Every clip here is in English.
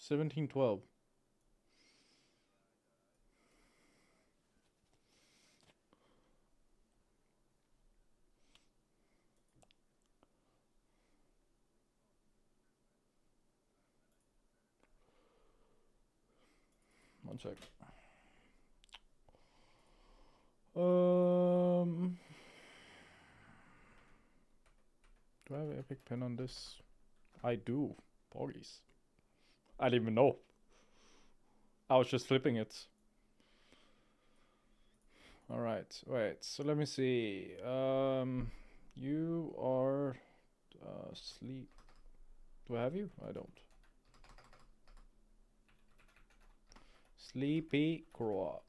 1712. One sec. Do I have epic pen on this? I do. Porgies. I didn't even know. I was just flipping it. Alright, wait, so let me see. You are sleep. Do I have you? I don't. Sleepy Crow.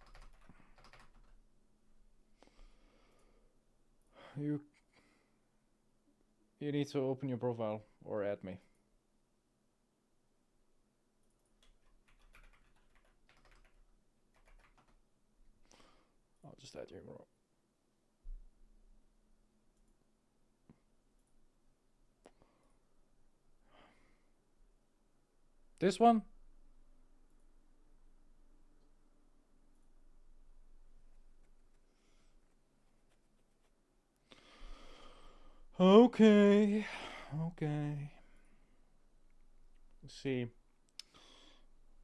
You need to open your profile or add me. I'll just add you, bro. This one? Okay. Okay. Let's see.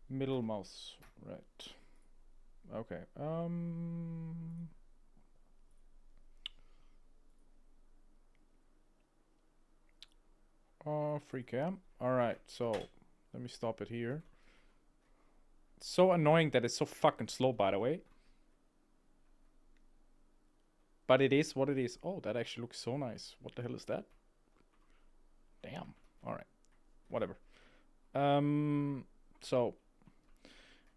Middle mouse. Right. Okay. Free cam. Alright, so let me stop it here. It's so annoying that it's so fucking slow, by the way. But it is what it is. Oh, that actually looks so nice. What the hell is that? Damn. Alright. Whatever. So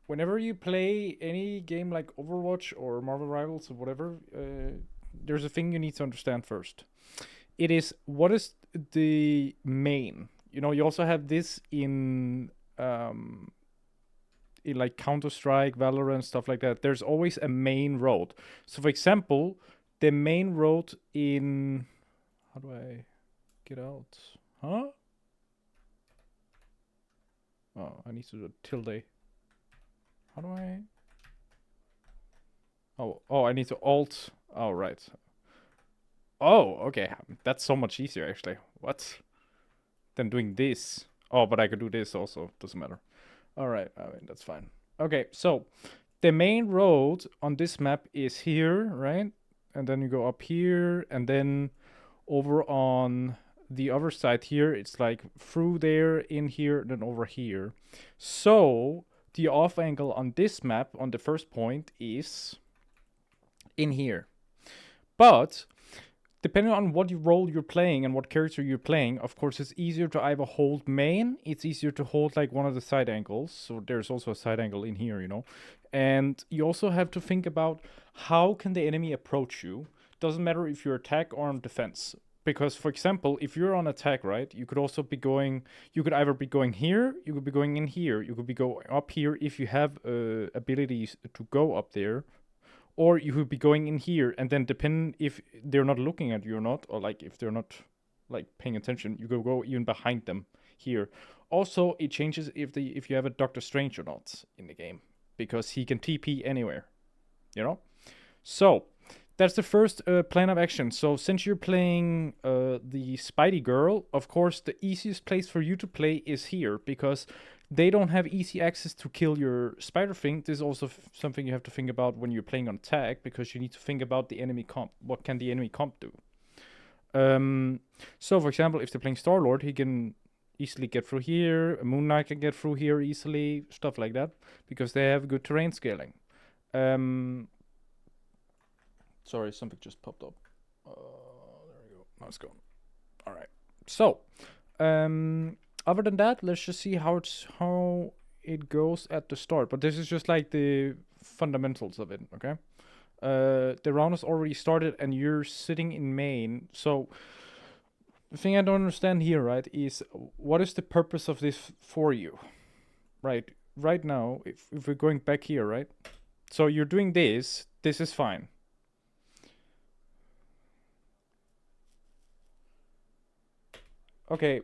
whenever you play any game like Overwatch or Marvel Rivals or whatever, there's a thing you need to understand first. It is what is the main. You know, you also have this in like Counter-Strike, Valorant, stuff like that. There's always a main road. So for example, the main road in how do I get out? Huh? Oh, I need to do a tilde. How do I? Oh, I need to alt. Oh, right. Oh, okay. That's so much easier, actually. What? Than doing this. Oh, but I could do this also. Doesn't matter. All right. I mean, that's fine. Okay, so the main road on this map is here, right? And then you go up here, and then over on the other side here, it's like through there, in here, then over here. So the off angle on this map, on the first point, is in here. But depending on what role you're playing and what character you're playing, of course, it's easier to either hold main, it's easier to hold like one of the side angles. So there's also a side angle in here, you know. And you also have to think about how can the enemy approach you. Doesn't matter if you're attack or on defense. Because, for example, if you're on attack, right, you could also be going, you could either be going here, you could be going in here, you could be going up here if you have abilities to go up there, or you could be going in here, and then depending if they're not looking at you or not, or like if they're not like paying attention, you could go even behind them here. Also, it changes if you have a Doctor Strange or not in the game, because he can TP anywhere, you know. So that's the first plan of action. So since you're playing the Spidey girl, of course the easiest place for you to play is here, because they don't have easy access to kill your spider thing. This is also something you have to think about when you're playing on tag, because you need to think about the enemy comp. What can the enemy comp do? So for example, if they're playing Star-Lord, he can easily get through here. Moon Knight can get through here easily, stuff like that, because they have good terrain scaling. Sorry, something just popped up. There we go. Now it's gone. All right. So, other than that, let's just see how it goes at the start. But this is just like the fundamentals of it. Okay. The round has already started, and you're sitting in main. So, the thing I don't understand here, right, is what is the purpose of this for you, right? Right now, if we're going back here, right? So you're doing this. This is fine. Okay.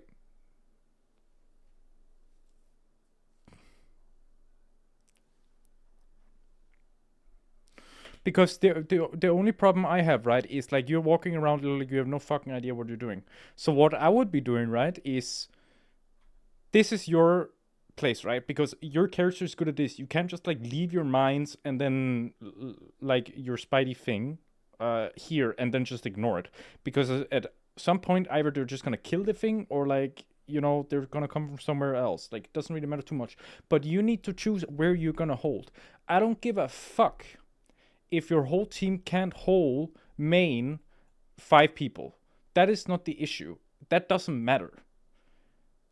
Because the only problem I have, right, is like you're walking around like you have no fucking idea what you're doing. So what I would be doing, right, is this is your place, right? Because your character is good at this. You can't just like leave your mines and then like your spidey thing here and then just ignore it. Because at some point either they're just gonna kill the thing or like they're gonna come from somewhere else. Like it doesn't really matter too much. But you need to choose where you're gonna hold. I don't give a fuck if your whole team can't hold main 5 people. That is not the issue. That doesn't matter.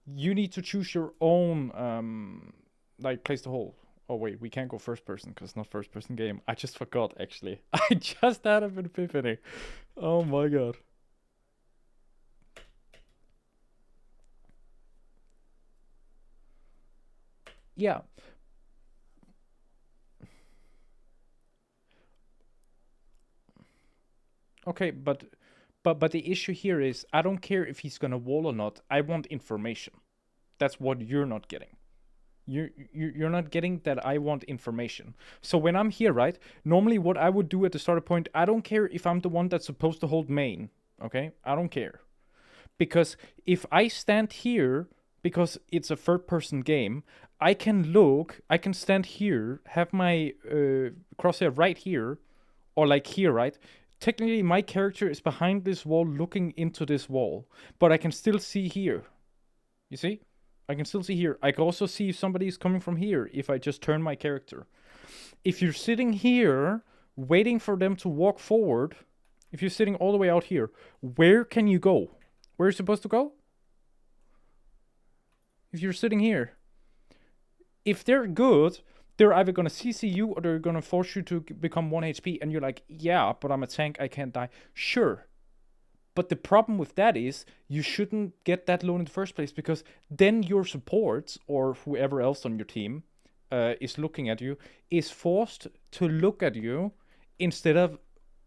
You need to choose your own like place to hold. Oh wait, we can't go first person because it's not first person game. I just forgot actually. I just had an epiphany. Oh my god. Yeah. Okay, but the issue here is I don't care if he's gonna wall or not. I want information. That's what you're not getting. You're not getting that I want information. So when I'm here, right? Normally, what I would do at the starter point, I don't care if I'm the one that's supposed to hold main. Okay, I don't care because if I stand here because it's a third-person game, I can look. I can stand here, have my crosshair right here, or like here, right? Technically, my character is behind this wall, looking into this wall, but I can still see here. You see? I can still see here. I can also see if somebody is coming from here if I just turn my character. If you're sitting here waiting for them to walk forward, if you're sitting all the way out here, where can you go? Where are you supposed to go? If you're sitting here. If they're good, they're either going to CC you or they're going to force you to become 1 HP. And you're like, yeah, but I'm a tank, I can't die. Sure. But the problem with that is you shouldn't get that low in the first place because then your supports or whoever else on your team is looking at you is forced to look at you instead of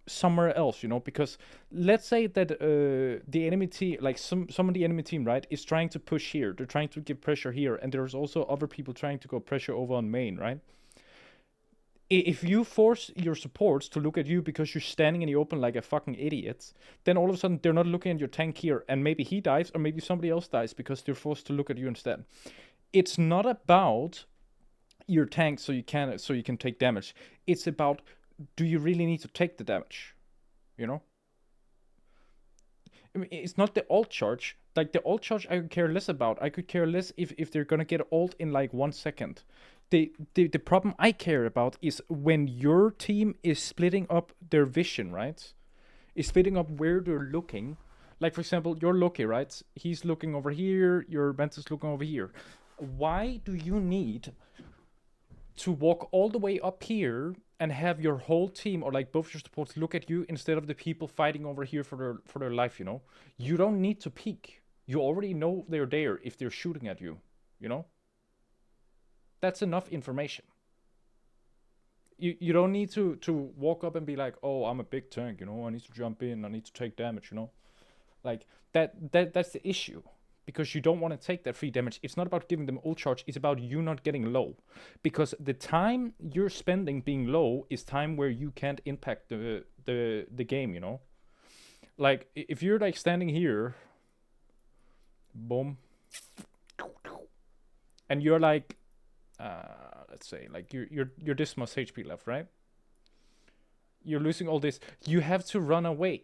somewhere else, because let's say that the enemy team, like some of the enemy team, right, is trying to push here. They're trying to give pressure here, and there's also other people trying to go pressure over on main, right? If you force your supports to look at you because you're standing in the open like a fucking idiot, then all of a sudden they're not looking at your tank here, and maybe he dies or maybe somebody else dies because they're forced to look at you instead. It's not about your tank so you can take damage. It's about, do you really need to take the damage? I mean, it's not the ult charge. Like the ult charge, I could care less about. I could care less if they're gonna get ult in like 1 second. The problem I care about is when your team is splitting up their vision, right? Is splitting up where they're looking. Like for example, you're Loki, right? He's looking over here. Your Ventus looking over here. Why do you need to walk all the way up here and have your whole team or like both your supports look at you instead of the people fighting over here for their life? You don't need to peek. You already know they're there if they're shooting at you. That's enough information. You don't need to walk up and be like, oh, I'm a big tank, I need to jump in, I need to take damage, like that's the issue, because you don't want to take that free damage. It's not about giving them ult charge, it's about you not getting low, because the time you're spending being low is time where you can't impact the game. Like if you're like standing here, boom, and you're like let's say like you're this much HP left, right? You're losing all this, you have to run away.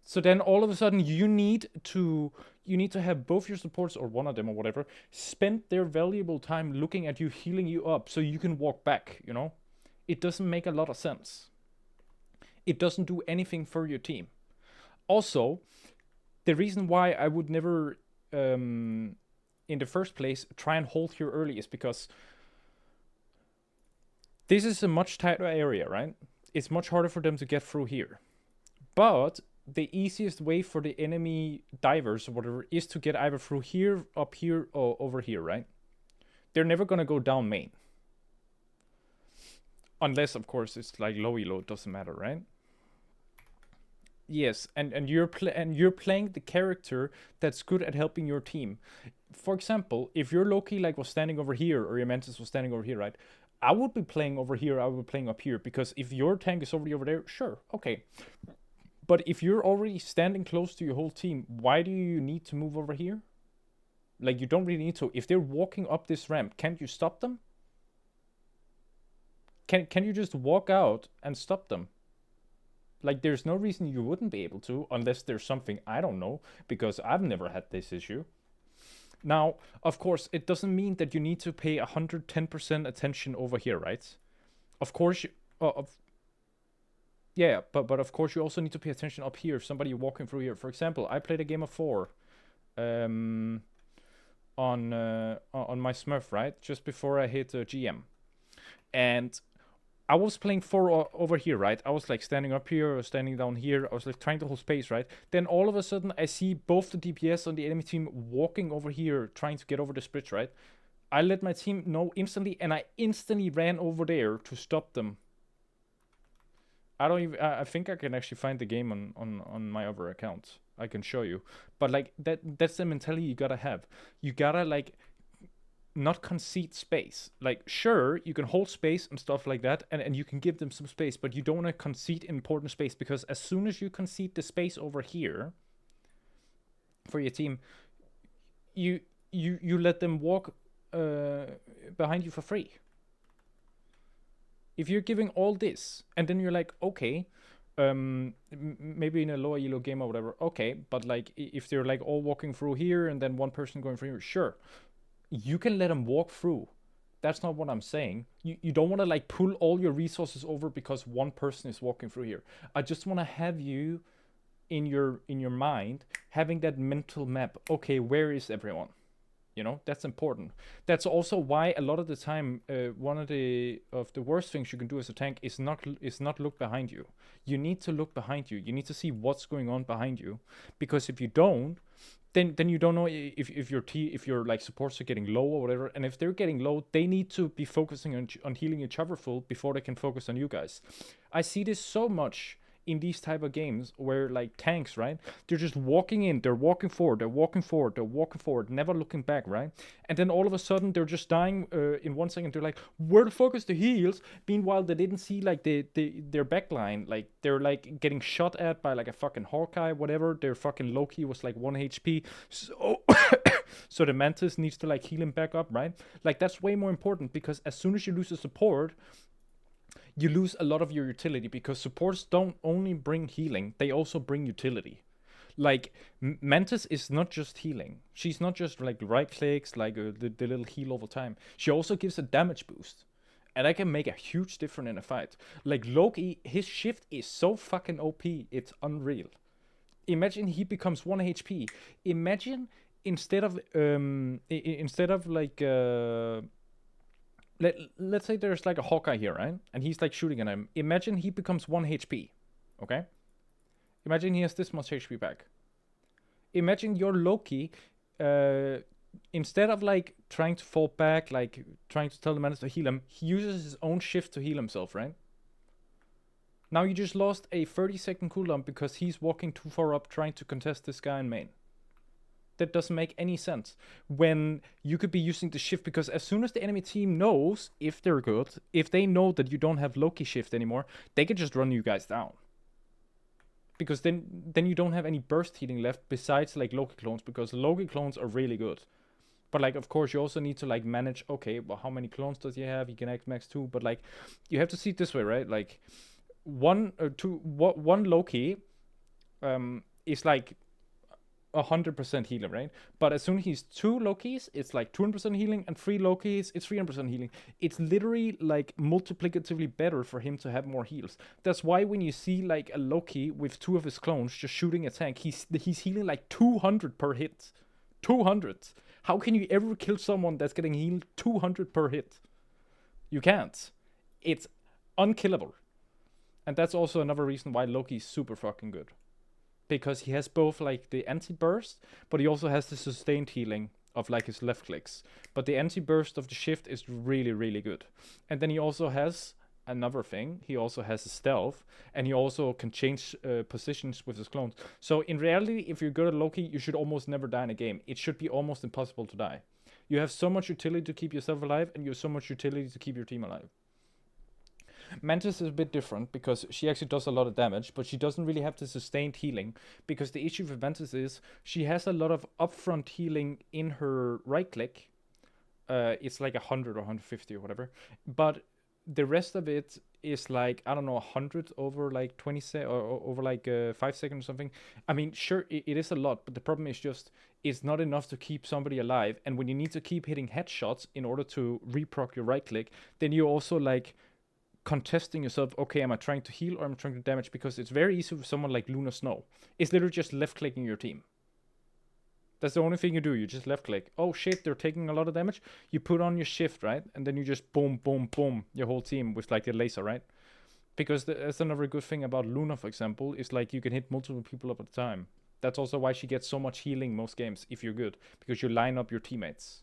So then all of a sudden you need to have both your supports, or one of them or whatever, spend their valuable time looking at you, healing you up so you can walk back. It doesn't make a lot of sense. It doesn't do anything for your team. Also, the reason why I would never in the first place try and hold here early is because this is a much tighter area, right? It's much harder for them to get through here. But the easiest way for the enemy divers or whatever is to get either through here, up here, or over here, right? They're never gonna go down main. Unless, of course, it's like low elo, it doesn't matter, right? Yes, and you're playing the character that's good at helping your team. for example, if your Loki like was standing over here or your Mantis was standing over here, right? I would be playing over here. I would be playing up here because if your tank is already over there, sure, okay. But if you're already standing close to your whole team, why do you need to move over here? Like, you don't really need to. If they're walking up this ramp, can't you stop them? Can you just walk out and stop them? Like, there's no reason you wouldn't be able to, unless there's something I don't know, because I've never had this issue. Now, of course, it doesn't mean that you need to pay 110% attention over here, right? Of course, yeah, but of course you also need to pay attention up here if somebody walking through here. For example, I played a game of 4 on my Smurf, right? Just before I hit GM. And I was playing 4 over here, right? I was like standing up here or standing down here. I was like trying to hold space, right? Then all of a sudden I see both the DPS on the enemy team walking over here, trying to get over this bridge, right? I let my team know instantly, and I instantly ran over there to stop them. I think I can actually find the game on my other account. I can show you. But like that's the mentality you gotta have. You gotta like not concede space. Like, sure, you can hold space and stuff like that, and you can give them some space, but you don't want to concede important space, because as soon as you concede the space over here for your team, you let them walk behind you for free. If you're giving all this, and then you're like, okay, maybe in a lower elo game or whatever, okay, but like if they're like all walking through here and then one person going through here, sure, you can let them walk through. That's not what I'm saying. You don't want to like pull all your resources over because one person is walking through here. I just want to have you in your mind having that mental map. Okay, where is everyone? You know, that's important. That's also why a lot of the time, one of the worst things you can do as a tank is not look behind you. You need to look behind you. You need to see what's going on behind you, because if you don't, then you don't know if your like supports are getting low or whatever. And if they're getting low, they need to be focusing on healing each other full before they can focus on you guys. I see this so much in these type of games where like tanks, right? They're just walking in, they're walking forward, never looking back, right? And then all of a sudden they're just dying in 1 second. They're like, where the fuck is the heals? Meanwhile, they didn't see like their backline. Like they're like getting shot at by like a fucking Hawkeye, whatever. Their fucking Loki was like 1 HP. So so the Mantis needs to like heal him back up, right? Like that's way more important, because as soon as you lose a support, you lose a lot of your utility, because supports don't only bring healing, they also bring utility. Like, Mantis is not just healing. She's not just like right clicks, like the little heal over time. She also gives a damage boost. And that can make a huge difference in a fight. Like, Loki, his shift is so fucking OP, it's unreal. Imagine he becomes 1 HP. Imagine instead of like let's say there's like a Hawkeye here, right? And he's like shooting at him. Imagine he becomes 1 HP, okay? Imagine he has this much HP back. Imagine your Loki, instead of like trying to fall back, like trying to tell the Mantis to heal him, he uses his own shift to heal himself, right? Now you just lost a 30-second cooldown because he's walking too far up trying to contest this guy in main. That doesn't make any sense when you could be using the shift, because as soon as the enemy team knows, if they're good, if they know that you don't have Loki shift anymore, they can just run you guys down. Because then you don't have any burst healing left besides like Loki clones, because Loki clones are really good. But like, of course, you also need to like manage, okay, well, how many clones does he have? He can act max 2, but like, you have to see it this way, right? Like, one Loki is like 100% healing, right? But as soon as he's 2 Lokis, it's like 200% healing, and 3 Lokis, it's 300% healing. It's literally like multiplicatively better for him to have more heals. That's why when you see like a Loki with 2 of his clones just shooting a tank, he's healing like 200 per hit. 200. How can you ever kill someone that's getting healed 200 per hit? You can't. It's unkillable. And that's also another reason why Loki's super fucking good. Because he has both like the anti-burst, but he also has the sustained healing of like his left clicks. But the anti-burst of the shift is really, really good. And then he also has another thing. He also has a stealth, and he also can change positions with his clones. So in reality, if you're good at Loki, you should almost never die in a game. It should be almost impossible to die. You have so much utility to keep yourself alive, and you have so much utility to keep your team alive. Mantis is a bit different because she actually does a lot of damage, but she doesn't really have the sustained healing, because the issue with Mantis is she has a lot of upfront healing in her right click. It's like 100 or 150 or whatever, but the rest of it is like, I don't know, 100 over like 20 or over like 5 seconds or something. I mean, sure, it is a lot, but the problem is just it's not enough to keep somebody alive. And when you need to keep hitting headshots in order to reproc your right click, then you're also like contesting yourself. Okay, am I trying to heal or am I trying to damage? Because it's very easy for someone like Luna Snow. It's literally just left clicking your team. That's the only thing you do. You just left click. Oh shit, they're taking a lot of damage. You put on your shift, right? And then you just boom, boom, boom, your whole team with like the laser, right? Because that's another good thing about Luna, for example, is like you can hit multiple people up at a time. That's also why she gets so much healing most games if you're good, because you line up your teammates.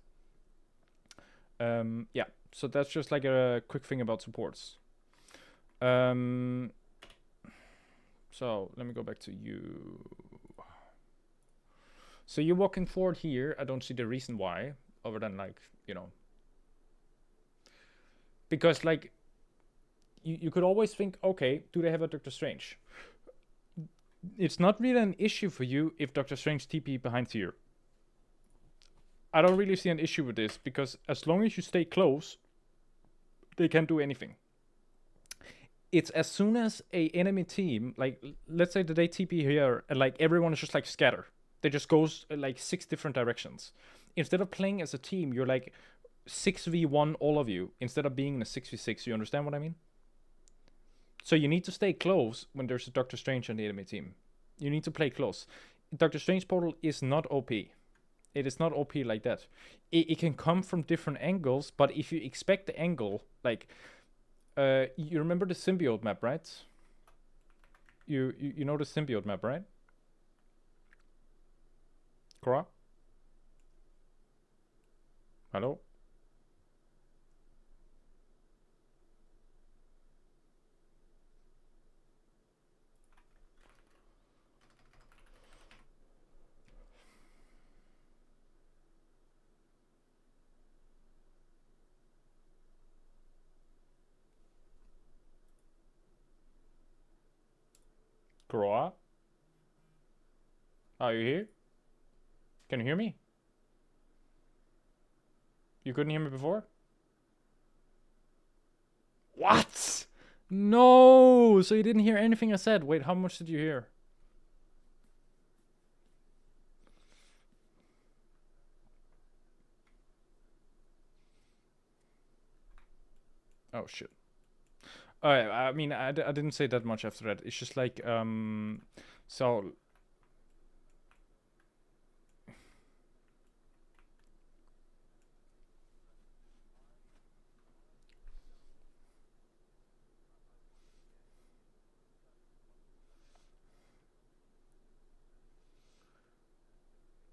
Yeah, so that's just like a quick thing about supports. So let me go back to you. So you're walking forward here. I don't see the reason why, other than like, you know, because like you could always think, okay, do they have a Doctor Strange? It's not really an issue for you if Doctor Strange TP behind here. I don't really see an issue with this, because as long as you stay close, they can't do anything. It's as soon as a enemy team, like let's say that they TP here and like everyone is just like scatter. They just goes like 6 different directions. Instead of playing as a team, you're like 6v1 all of you instead of being in a 6v6. You understand what I mean? So you need to stay close when there's a Doctor Strange on the enemy team. You need to play close. Doctor Strange portal is not OP. It is not OP like that. It can come from different angles, but if you expect the angle, like you remember the symbiote map, right? You know the symbiote map, right? Cora? Hello? Cora? Are you here? Can you hear me? You couldn't hear me before? What? No! So you didn't hear anything I said. Wait, how much did you hear? Oh, shit. Alright, I mean, I didn't say that much after that. It's just like, so...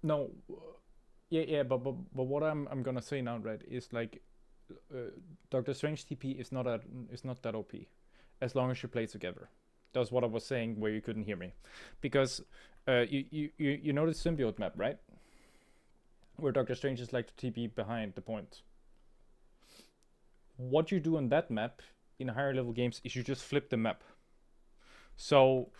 No, yeah, but what I'm gonna say now, right, is like, Doctor Strange TP is not that OP, as long as you play together. That's what I was saying where you couldn't hear me, because you know the symbiote map, right? Where Doctor Strange is like to TP behind the point. What you do on that map in higher level games is you just flip the map. So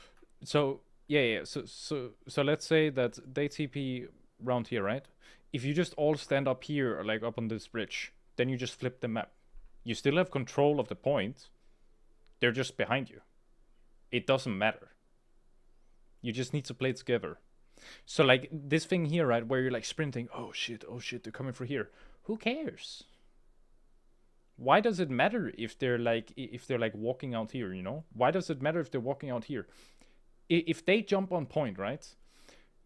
yeah. So let's say that they TP round here, right? If you just all stand up here, like up on this bridge, then you just flip the map. You still have control of the point. They're just behind you. It doesn't matter. You just need to play together. So like this thing here, right, where you're like sprinting, oh shit, they're coming for here. Who cares? Why does it matter if they're like walking out here, you know? Why does it matter if they're walking out here? If they jump on point, right?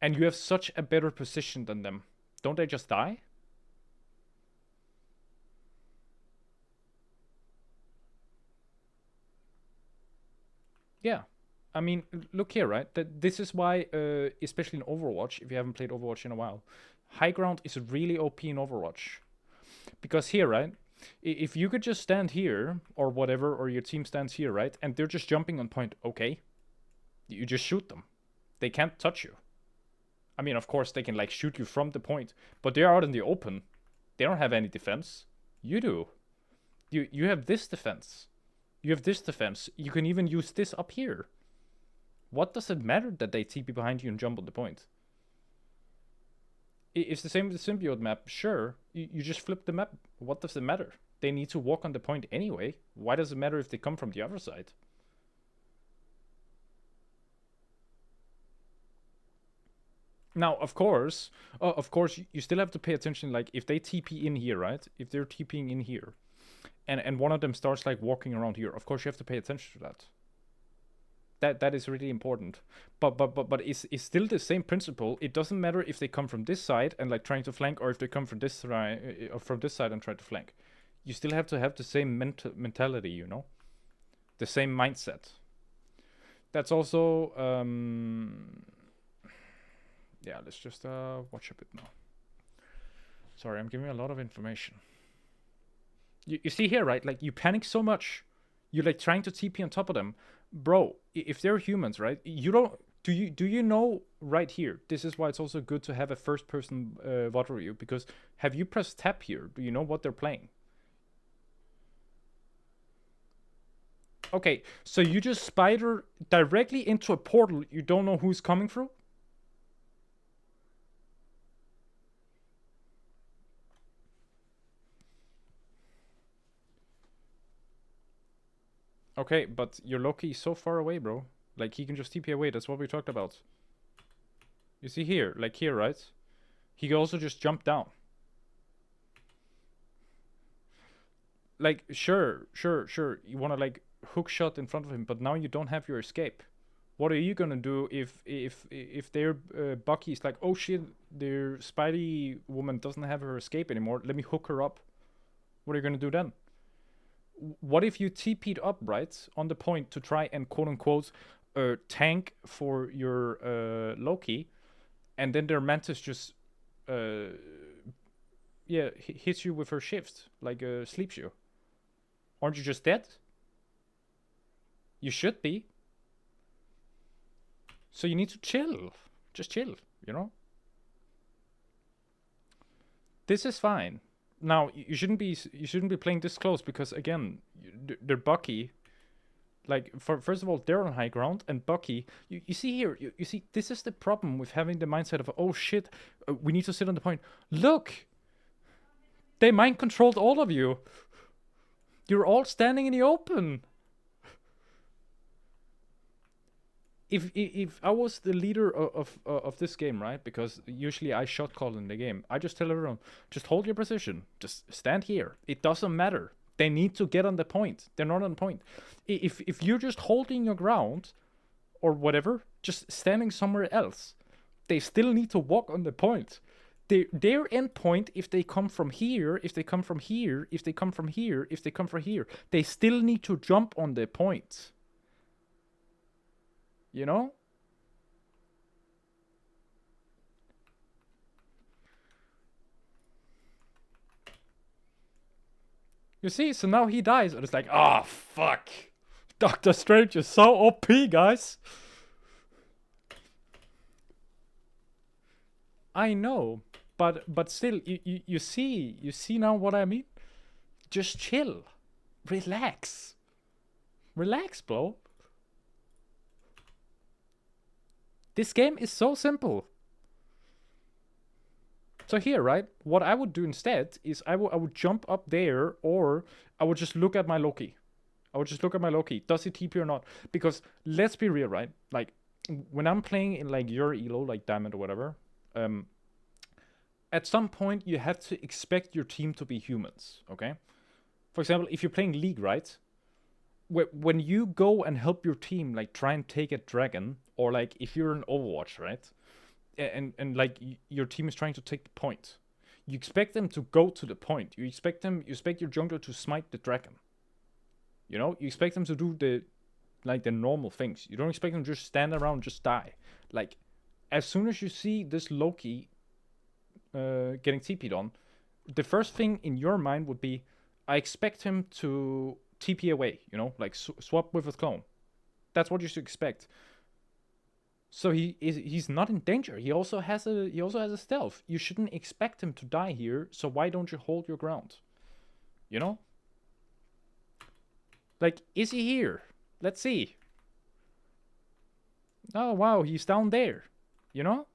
And you have such a better position than them, don't they just die? Yeah. I mean, look here, right? This is why, especially in Overwatch, if you haven't played Overwatch in a while, high ground is really OP in Overwatch. Because here, right? If you could just stand here or whatever, or your team stands here, right, and they're just jumping on point, okay, you just shoot them. They can't touch you. I mean, of course, they can like shoot you from the point, but they're out in the open. They don't have any defense. You do. You have this defense. You have this defense. You can even use this up here. What does it matter that they TP behind you and jump on the point? It's the same with the symbiote map. Sure, you just flip the map. What does it matter? They need to walk on the point anyway. Why does it matter if they come from the other side? Now, of course, you still have to pay attention. Like, if they TP in here, right? If they're TPing in here, and one of them starts like walking around here, of course you have to pay attention to that. That is really important. But it's still the same principle. It doesn't matter if they come from this side and like trying to flank, or if they come from this side and try to flank. You still have to have the same mentality, you know, the same mindset. That's also yeah. Let's just watch a bit now. Sorry, I'm giving you a lot of information. You see here, right? Like, you panic so much. You're like trying to TP on top of them. Bro, if they're humans, right? You don't do you know right here? This is why it's also good to have a first person VOD review, because have you pressed tab here? Do you know what they're playing? Okay, so you just spider directly into a portal you don't know who's coming through? Okay, but your Loki is so far away, bro. Like, he can just TP away. That's what we talked about. You see here, like here, right? He can also just jump down. Like, sure. You want to like hook shot in front of him, but now you don't have your escape. What are you gonna do if their Bucky's like, oh shit, their Spidey woman doesn't have her escape anymore? Let me hook her up. What are you gonna do then? What if you TP'd up, right, on the point to try and quote unquote tank for your Loki, and then their Mantis just yeah, hits you with her shift, like sleeps you? Aren't you just dead? You should be. So you need to chill. Just chill, you know? This is fine. Now, you shouldn't be playing this close, because again, they're Bucky. Like, first of all, they're on high ground, and Bucky, you see here, you see, this is the problem with having the mindset of, oh shit, we need to sit on the point. Look! They mind controlled all of you. You're all standing in the open. If I was the leader of this game, right? Because usually I shot call in the game. I just tell everyone, just hold your position. Just stand here. It doesn't matter. They need to get on the point. They're not on the point. If you're just holding your ground or whatever, just standing somewhere else, they still need to walk on the point. Their end point, if they come from here, if they come from here, if they come from here, if they come from here, they still need to jump on the point. You know? You see, so now he dies, and it's like, ah, fuck. Doctor Strange is so OP, guys. I know, but still, you see now what I mean? Just chill. Relax. Relax, bro. This game is so simple. So here, right, what I would do instead is I would jump up there, or I would just look at my Loki. Does he TP or not? Because let's be real, right? Like, when I'm playing in like your elo, like Diamond or whatever, at some point you have to expect your team to be humans, okay? For example, if you're playing League, right? When you go and help your team, like try and take a dragon, or like if you're in Overwatch, right? And like your team is trying to take the point, you expect them to go to the point. You expect your jungler to smite the dragon. You know, you expect them to do the normal things. You don't expect them to just stand around and just die. Like, as soon as you see this Loki getting TP'd on, the first thing in your mind would be, I expect him to TP away, you know, like swap with his clone. That's what you should expect. So he's not in danger. He also has a stealth. You shouldn't expect him to die here. So why don't you hold your ground? You know? Like, is he here? Let's see. Oh wow, he's down there. You know?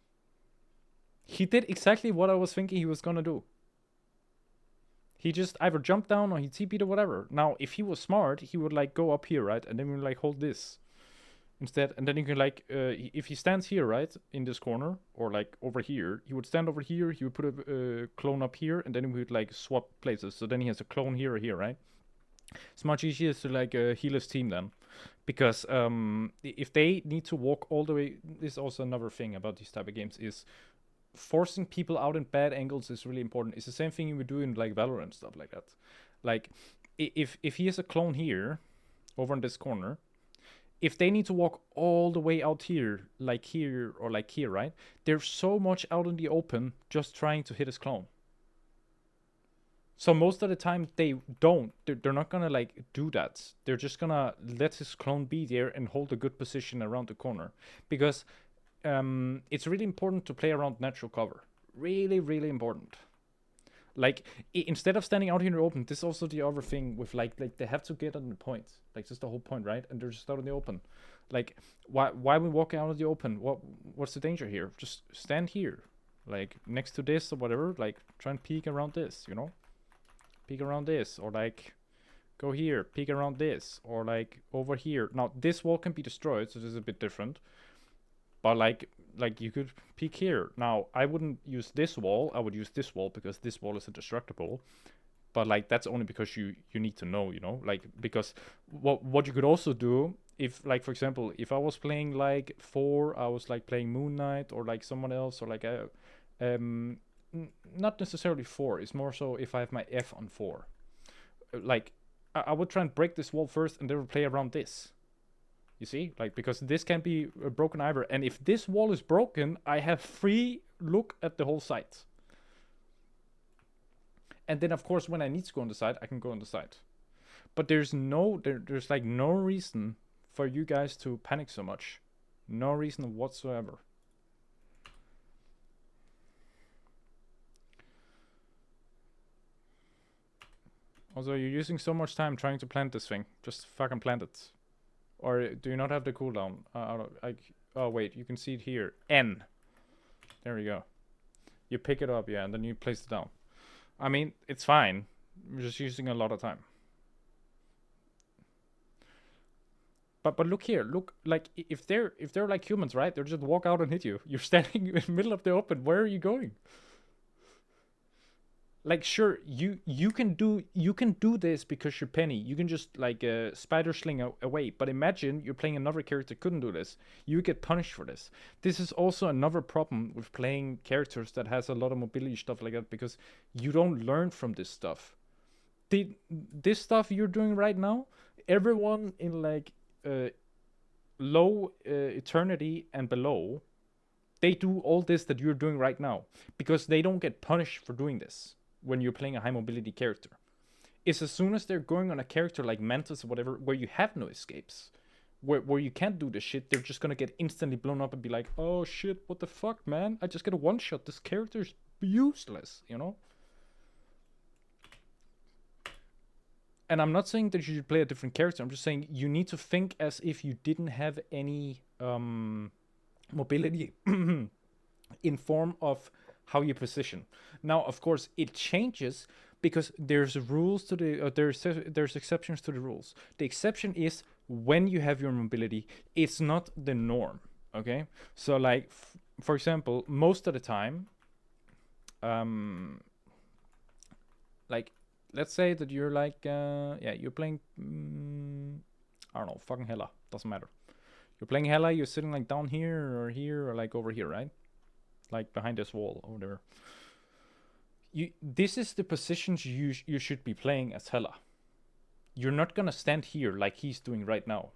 He did exactly what I was thinking he was gonna do. He just either jumped down or he TP'd or whatever. Now, if he was smart, he would like go up here, right? And then we would like hold this instead. And then you can like, if he stands here, right? In this corner or like over here, he would stand over here. He would put a clone up here and then we would like swap places. So then he has a clone here or here, right? It's much easier to like heal his team then. Because if they need to walk all the way, this is also another thing about these type of games is forcing people out in bad angles is really important. It's the same thing you would do in like Valorant stuff like that. Like if he has a clone here, over in this corner, if they need to walk all the way out here, like here or like here, right? They're so much out in the open just trying to hit his clone. So most of the time they don't. They're not gonna like do that. They're just gonna let his clone be there and hold a good position around the corner, because it's really important to play around natural cover. Really, really important. Like instead of standing out here in the open, this is also the other thing with like they have to get on the point. Like that's the whole point, right? And they're just out in the open. Like why we walking out of the open? What's the danger here? Just stand here, like next to this or whatever. Like try and peek around this, you know? Peek around this, or like go here, peek around this, or like over here. Now this wall can be destroyed, so this is a bit different. But like you could peek here. Now I wouldn't use this wall. I would use this wall because this wall is indestructible. But like that's only because you need to know, you know, like because what you could also do if like for example if I was playing like 4, I was like playing Moon Knight or like someone else or like a not necessarily 4. It's more so if I have my F on 4. Like I would try and break this wall first and then play around this. You see, like because this can be broken either, and if this wall is broken, I have free look at the whole site. And then of course when I need to go on the side, I can go on the side. But there's like no reason for you guys to panic so much. No reason whatsoever. Also, you're using so much time trying to plant this thing. Just fucking plant it. Or do you not have the cooldown? Oh wait, you can see it here. N. There we go. You pick it up, yeah, and then you place it down. I mean, it's fine. We're just using a lot of time. But look here, look, like if they're like humans, right? They'll just walk out and hit you. You're standing in the middle of the open. Where are you going? Like sure, you can do this because you're Penny. You can just like spider sling away. But imagine you're playing another character couldn't do this. You get punished for this. This is also another problem with playing characters that has a lot of mobility stuff like that, because you don't learn from this stuff. This stuff you're doing right now, everyone in like low eternity and below, they do all this that you're doing right now because they don't get punished for doing this. When you're playing a high mobility character, is as soon as they're going on a character like Mantis or whatever, where you have no escapes, where you can't do this shit, they're just gonna get instantly blown up and be like, oh shit, what the fuck, man, I just get a one shot, this character's useless, you know? And I'm not saying that you should play a different character, I'm just saying you need to think as if you didn't have any mobility in form of how you position. Now, of course, it changes because there's rules to the there's exceptions to the rules. The exception is when you have your mobility. It's not the norm. Okay, so like for example, most of the time, like let's say that you're like you're playing I don't know, fucking Hela, doesn't matter. You're playing Hela, you're sitting like down here or like over here, right? Like behind this wall or whatever. This is the positions you should be playing as Hela. You're not gonna stand here like he's doing right now.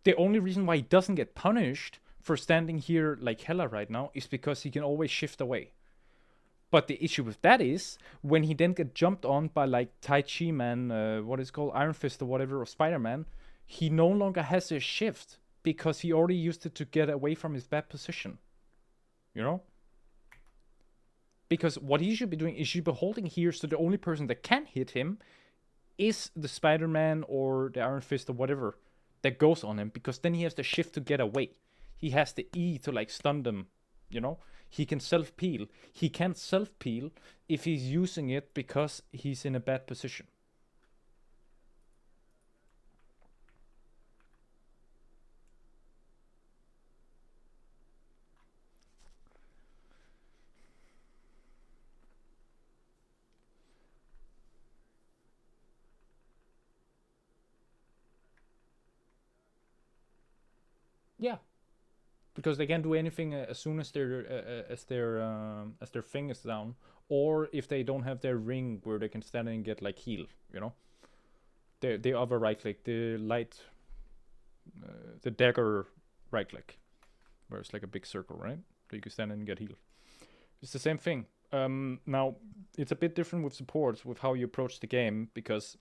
The only reason why he doesn't get punished for standing here like Hela right now is because he can always shift away. But the issue with that is when he then get jumped on by like Tai Chi Man, what is it called, Iron Fist or whatever, or Spider Man, he no longer has his shift because he already used it to get away from his bad position. You know? Because what he should be doing is he should be holding here, so the only person that can hit him is the Spider Man or the Iron Fist or whatever that goes on him, because then he has the shift to get away. He has the E to like stun them, you know? He can self peel. He can't self peel if he's using it because he's in a bad position. Yeah, because they can't do anything as soon as their thing is down, or if they don't have their ring where they can stand and get like heal, you know. The other right click, the light, the dagger right click, where it's like a big circle, right? So you can stand and get healed. It's the same thing. Now it's a bit different with supports, with how you approach the game, because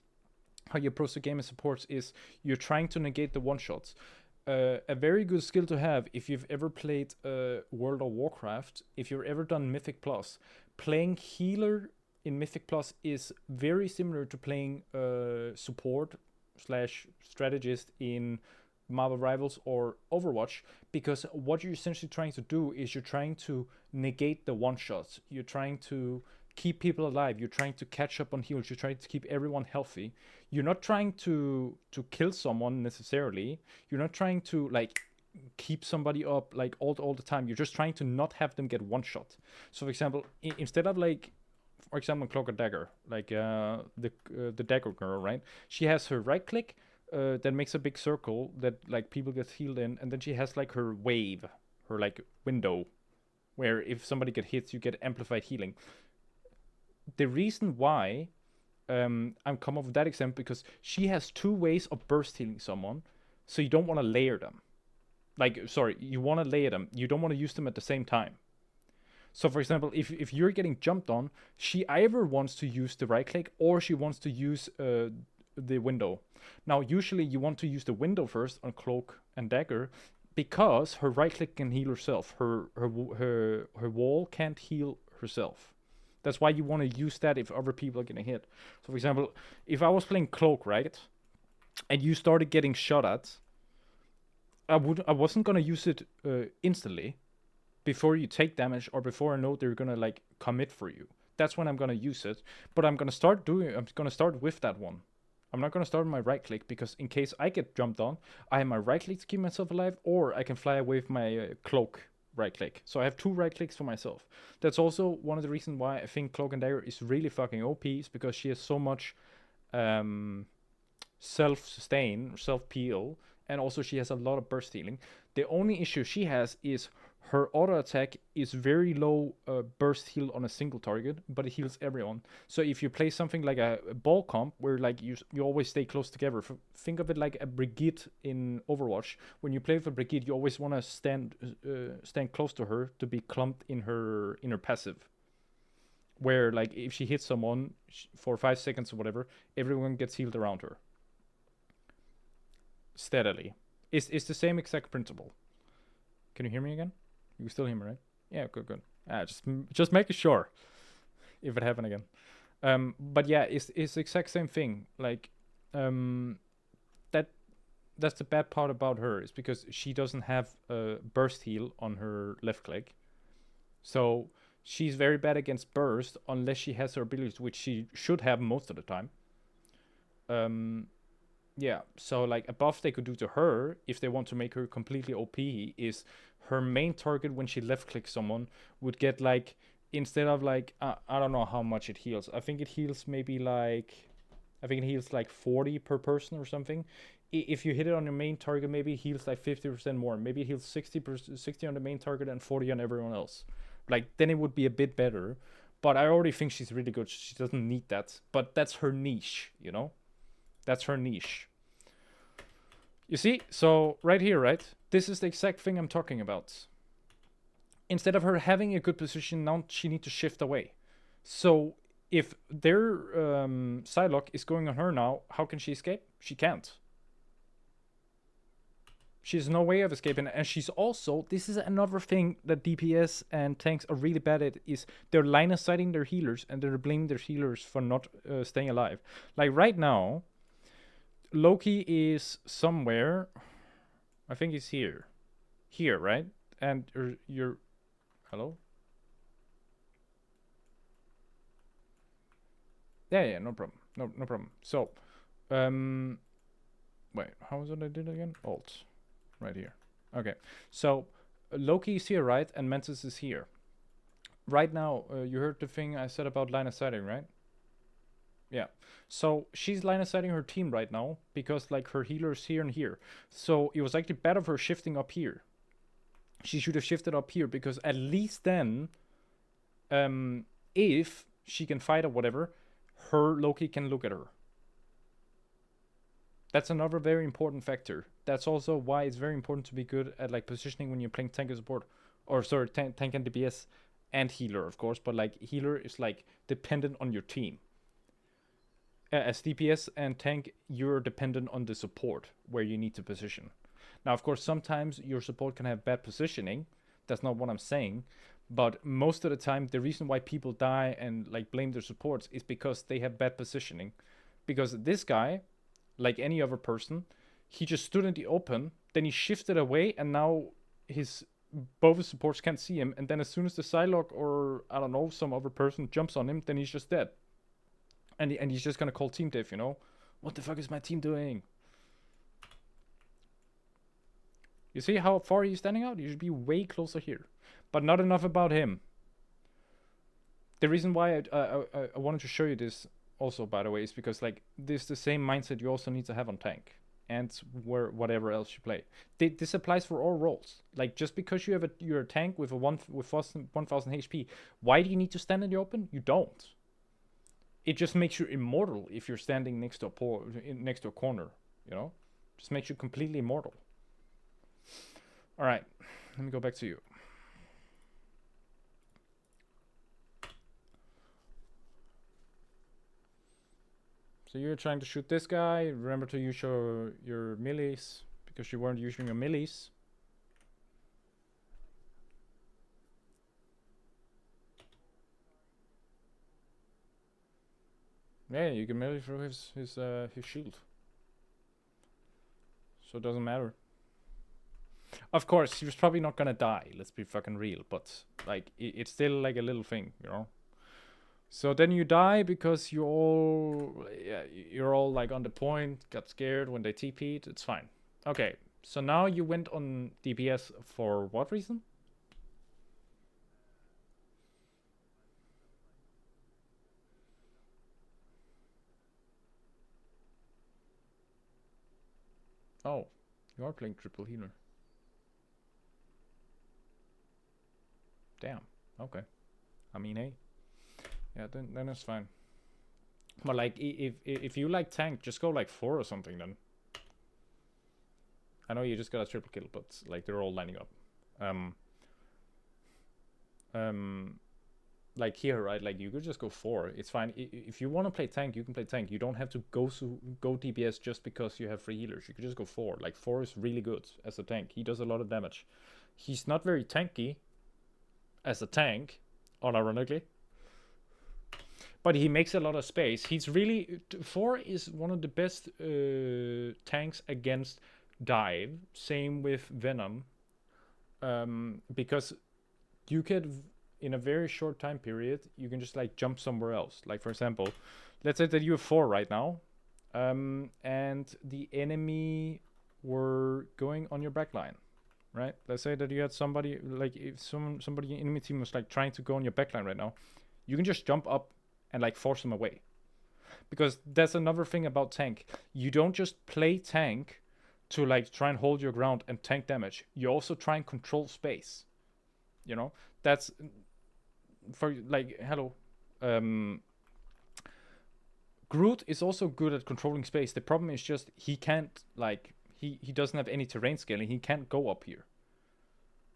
how you approach the game as supports is you're trying to negate the one shots. A very good skill to have if you've ever played World of Warcraft, if you've ever done Mythic Plus, playing healer in Mythic Plus is very similar to playing support slash strategist in Marvel Rivals or Overwatch, because what you're essentially trying to do is you're trying to negate the one shots. You're trying to keep people alive. You're trying to catch up on heals. You're trying to keep everyone healthy. You're not trying to kill someone necessarily. You're not trying to like keep somebody up like all the time. You're just trying to not have them get one shot. So for example, instead of like, for example, Cloak and Dagger, like the Dagger girl, right? She has her right click that makes a big circle that like people get healed in, and then she has like her wave, her like window, where if somebody get hit, you get amplified healing. The reason why I'm come up with that example because she has two ways of burst healing someone, so you don't want to layer them. Like, sorry, you want to layer them. You don't want to use them at the same time. So, for example, if you're getting jumped on, she either wants to use the right click or she wants to use the window. Now, usually you want to use the window first on Cloak and Dagger because her right click can heal herself. Her wall can't heal herself. That's why you want to use that if other people are getting hit. So, for example, if I was playing Cloak, right, and you started getting shot at, I wasn't gonna use it instantly before you take damage or before I know they're gonna like commit for you. That's when I'm gonna use it. But I'm gonna start with that one. I'm not gonna start with my right click because in case I get jumped on, I have my right click to keep myself alive, or I can fly away with my cloak right click. So I have two right clicks for myself. That's also one of the reasons why I think Cloak and Dagger is really fucking OP, is because she has so much self-sustain, self-peel, and also she has a lot of burst healing. The only issue she has is her auto attack is very low burst heal on a single target, but it heals everyone. So if you play something like a ball comp where like you always stay close together, think of it like a Brigitte in Overwatch. When you play with a Brigitte, you always want to stand close to her to be clumped in her passive. Where like if she hits someone for 5 seconds or whatever, everyone gets healed around her steadily. It's the same exact principle. Can you hear me again? You can still hear me, right? Yeah, good. Just making sure if it happened again. But yeah, it's the exact same thing. Like, that that's the bad part about her, is because she doesn't have a burst heal on her left click, so she's very bad against burst unless she has her abilities, which she should have most of the time. Um, yeah, so like a buff they could do to her if they want to make her completely OP is her main target when she left clicks someone would get like, instead of like I don't know how much it heals. I think it heals maybe like, I think it heals like 40 per person or something. If you hit it on your main target, maybe it heals like 50% more. Maybe it heals 60 on the main target and 40 on everyone else. Like then it would be a bit better. But I already think she's really good. She doesn't need that. But that's her niche, you know? That's her niche. You see? So right here, right? This is the exact thing I'm talking about. Instead of her having a good position, now she needs to shift away. So if their Psylocke is going on her now, how can she escape? She can't. She has no way of escaping, and she's also, this is another thing that DPS and tanks are really bad at, is they're line of sighting their healers and they're blaming their healers for not staying alive. Like right now, Loki is somewhere. I think he's here. Here, right? And you're hello? Yeah, no problem. No problem. So, wait, how was it I did again? Alt. Right here. Okay. So, Loki is here, right? And Mantis is here. Right now, you heard the thing I said about line of sighting, right? Yeah. So she's line of sighting her team right now because like her healer's here and here. So it was actually better for her shifting up here. She should have shifted up here because at least then, if she can fight or whatever, her Loki can look at her. That's another very important factor. That's also why it's very important to be good at like positioning when you're playing tank and support, or sorry, tank and DPS, and healer of course. But like healer is like dependent on your team. As DPS and tank, you're dependent on the support where you need to position. Now, of course, sometimes your support can have bad positioning. That's not what I'm saying. But most of the time, the reason why people die and like blame their supports is because they have bad positioning. Because this guy, like any other person, he just stood in the open, then he shifted away, and now his both his supports can't see him. And then as soon as the Psylocke or I don't know some other person jumps on him, then he's just dead. And he's just gonna call team diff, you know? What the fuck is my team doing? You see how far he's standing out? You should be way closer here. But not enough about him. The reason why I wanted to show you this also, by the way, is because like this is the same mindset you also need to have on tank and where whatever else you play. This applies for all roles. Like just because you have you're a tank with a 1000 HP, why do you need to stand in the open? You don't. It just makes you immortal if you're standing next to a corner, you know? Just makes you completely immortal. All right, let me go back to you. So you're trying to shoot this guy. Remember to use your melees because you weren't using your melees. Yeah, you can melee through his shield. So it doesn't matter. Of course, he was probably not gonna die. Let's be fucking real. But like, it's still like a little thing, you know. So then you die because you're all like on the point, got scared when they TP'd. It's fine. Okay, so now you went on DPS for what reason? Oh, you are playing triple healer. Damn. Okay. I mean, hey. Yeah, then it's fine. But like, if you like tank, just go like 4 or something then. I know you just got a triple kill, but like they're all lining up. Like here, right? Like you could just go 4. It's fine. If you want to play tank, you can play tank. You don't have to go DPS just because you have 3 healers. You could just go 4. Like 4 is really good as a tank. He does a lot of damage. He's not very tanky as a tank, unironically. But he makes a lot of space. He's really 4 is one of the best tanks against dive. Same with Venom, because you could in a very short time period you can just like jump somewhere else. Like for example, let's say that you have 4 right now, and the enemy were going on your backline. Right? Let's say that you had somebody like if somebody in enemy team was like trying to go on your backline right now, you can just jump up and like force them away. Because that's another thing about tank. You don't just play tank to like try and hold your ground and tank damage. You also try and control space. You know, that's for like hello. Groot is also good at controlling space. The problem is just he can't like he doesn't have any terrain scaling. He can't go up here.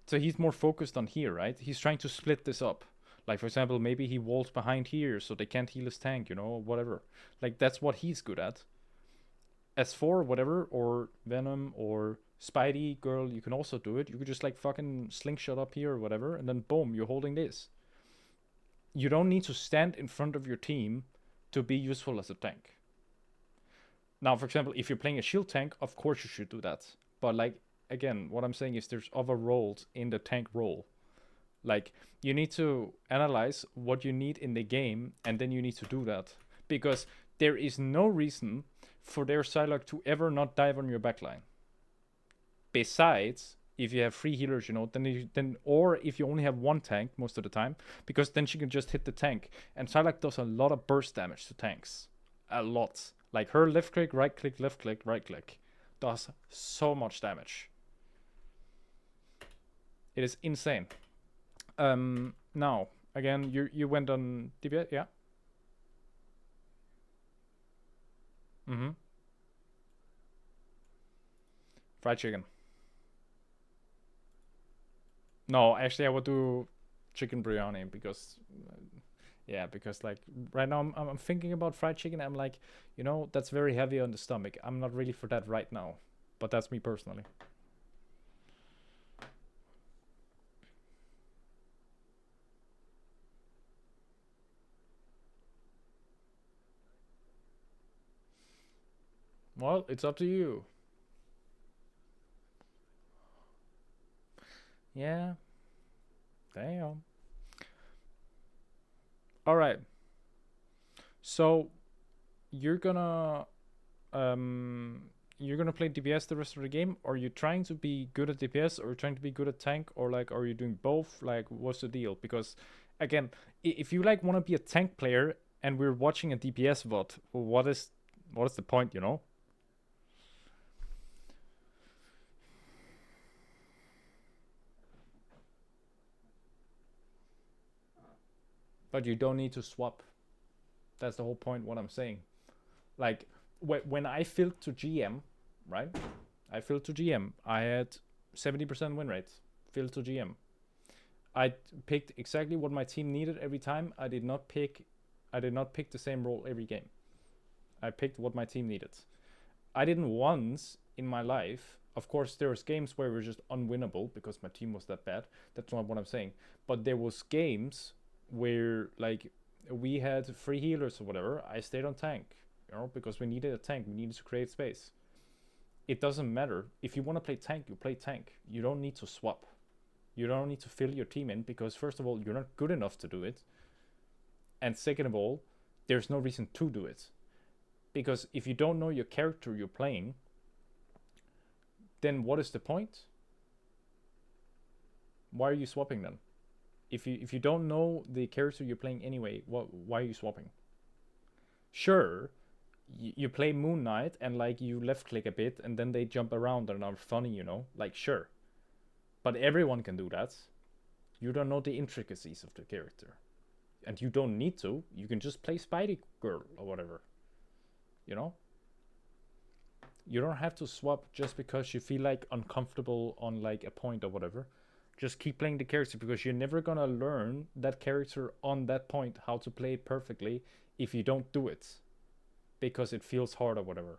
So he's more focused on here, right? He's trying to split this up. Like, for example, maybe he walls behind here so they can't heal his tank, you know, or whatever. Like, that's what he's good at. S4, whatever, or Venom, or Spidey girl, you can also do it. You could just like fucking slingshot up here or whatever, and then boom, you're holding this. You don't need to stand in front of your team to be useful as a tank. Now, for example, if you're playing a shield tank, of course you should do that. But like, again, what I'm saying is there's other roles in the tank role. Like, you need to analyze what you need in the game, and then you need to do that. Because there is no reason for their Psylocke to ever not dive on your backline. Besides, if you have 3 healers, you know, then or if you only have 1 tank most of the time, because then she can just hit the tank. And Psylocke does a lot of burst damage to tanks. A lot. Like her left click, right click, left click, right click does so much damage. It is insane. Now, again, you went on DPS, yeah? Mm-hmm. Fried chicken. No, actually, I would do chicken biryani because, yeah, because like right now I'm thinking about fried chicken. I'm like, you know, that's very heavy on the stomach. I'm not really for that right now, but that's me personally. Well, it's up to you. Yeah, damn. All right. So you're gonna um you're gonna play DPS the rest of the game? Or are you trying to be good at DPS or trying to be good at tank, or like are you doing both? Like what's the deal? Because again, if you like want to be a tank player and we're watching a DPS VOD, what is the point, you know? But you don't need to swap. That's the whole point. What I'm saying, like when I filled to GM, right? I filled to GM. I had 70% win rate. Filled to GM. I picked exactly what my team needed every time. I did not pick the same role every game. I picked what my team needed. I didn't once in my life. Of course, there was games where we were just unwinnable because my team was that bad. That's not what I'm saying. But there was games where like we had 3 healers or whatever. I stayed on tank, you know, because we needed a tank. We needed to create space. It doesn't matter if you want to play tank. You play tank. You don't need to swap. You don't need to fill your team in because first of all, you're not good enough to do it, and second of all, there's no reason to do it. Because if you don't know your character you're playing, then what is the point? Why are you swapping then? If you don't know the character you're playing anyway, why are you swapping? Sure, you play Moon Knight and like you left click a bit and then they jump around and are funny, you know? Like sure. But everyone can do that. You don't know the intricacies of the character. And you don't need to. You can just play Spidey Girl or whatever. You know? You don't have to swap just because you feel like uncomfortable on like a point or whatever. Just keep playing the character because you're never gonna learn that character on that point how to play it perfectly if you don't do it because it feels hard or whatever.